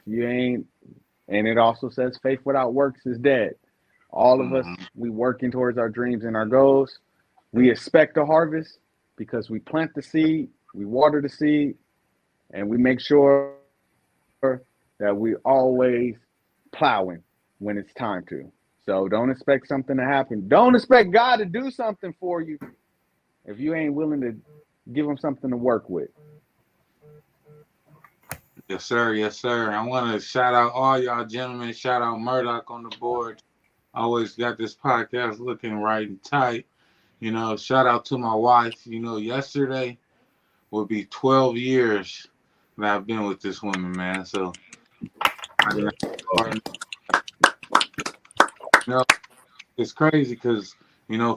you ain't, and it also says faith without works is dead. All of us, we working towards our dreams and our goals. We expect a harvest because we plant the seed, we water the seed, and we make sure that we always plowing when it's time to. So don't expect something to happen. Don't expect God to do something for you if you ain't willing to give him something to work with. Yes, sir. Yes, sir. I want to shout out all y'all gentlemen. Shout out Murdoch on the board. Always got this podcast looking right and tight. Shout out to my wife. Yesterday would be 12 years that I've been with this woman, man. So, it's crazy because,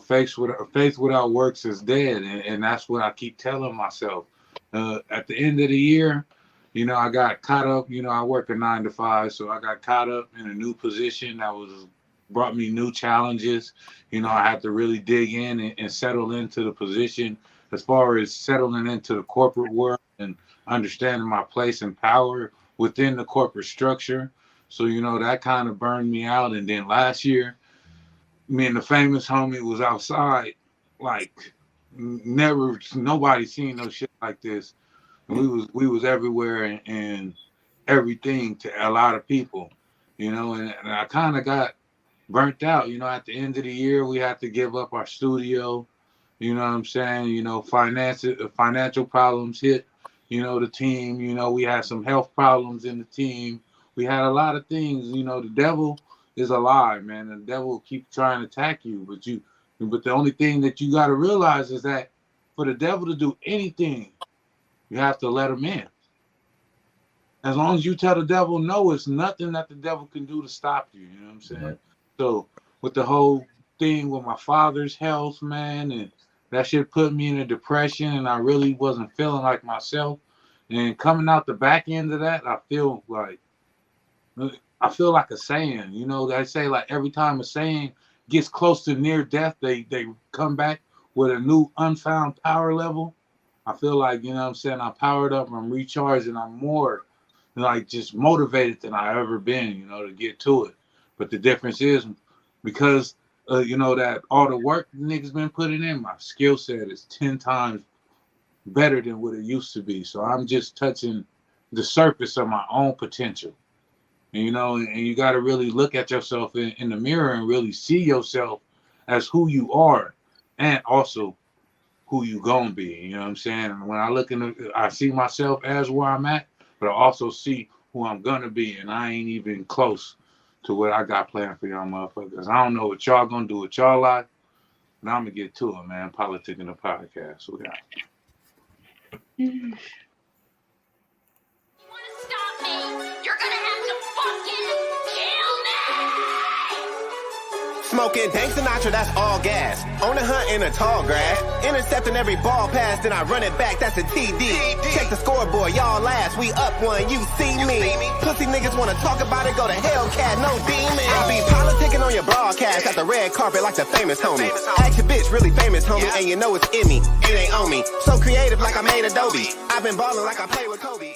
faith without works is dead. And that's what I keep telling myself. At the end of the year, I got caught up. I work a 9 to 5, so I got caught up in a new position that brought me new challenges. I had to really dig in and settle into the position as far as settling into the corporate world and understanding my place and power within the corporate structure. So, that kind of burned me out. And then last year, me and the famous homie was outside, like nobody seen no shit like this. And we was everywhere and everything to a lot of people, and I kind of got burnt out. At the end of the year, we had to give up our studio. You know what I'm saying? Financial problems hit, the team. We had some health problems in the team. We had a lot of things. The devil is a lie, man. The devil will keep trying to attack you, but the only thing that you got to realize is that for the devil to do anything, you have to let him in. as long as you tell the devil no, it's nothing that the devil can do to stop you. You know what I'm saying? Right. So with the whole thing with my father's health, man, and that shit put me in a depression, and I really wasn't feeling like myself. And coming out the back end of that, I feel like a Saiyan. You know, they say like every time a Saiyan gets close to near death, they come back with a new unfound power level. I feel like, you know what I'm saying, I'm powered up, I'm recharged, and I'm more like just motivated than I ever been, you know, to get to it. But the difference is because you know, that all the work the niggas been putting in, my skill set is 10 times better than what it used to be. So I'm just touching the surface of my own potential. And, you know, and you got to really look at yourself in the mirror and really see yourself as who you are and also who you gonna be. You know what I'm saying? And when I look I see myself as where I'm at, but I also see who I'm gonna be, and I ain't even close to what I got planned for y'all motherfuckers. I don't know what y'all gonna do with y'all life, but I'm gonna get to it, man. PolitiKan, the podcast. We got You want to stop me? You're gonna have to fucking kill me! Smoking Dank Sinatra, that's all gas. On the hunt in the tall grass. Intercepting every ball pass, then I run it back, that's a TD. Check the scoreboard, y'all last. We up one, you see me. Pussy niggas wanna talk about it, go to Hellcat, no demon. I be politicking on your broadcast at the red carpet like the famous homie. Ask your bitch, really famous homie, and you know it's in me. It ain't on me. So creative like I made Adobe. I've been balling like I played with Kobe.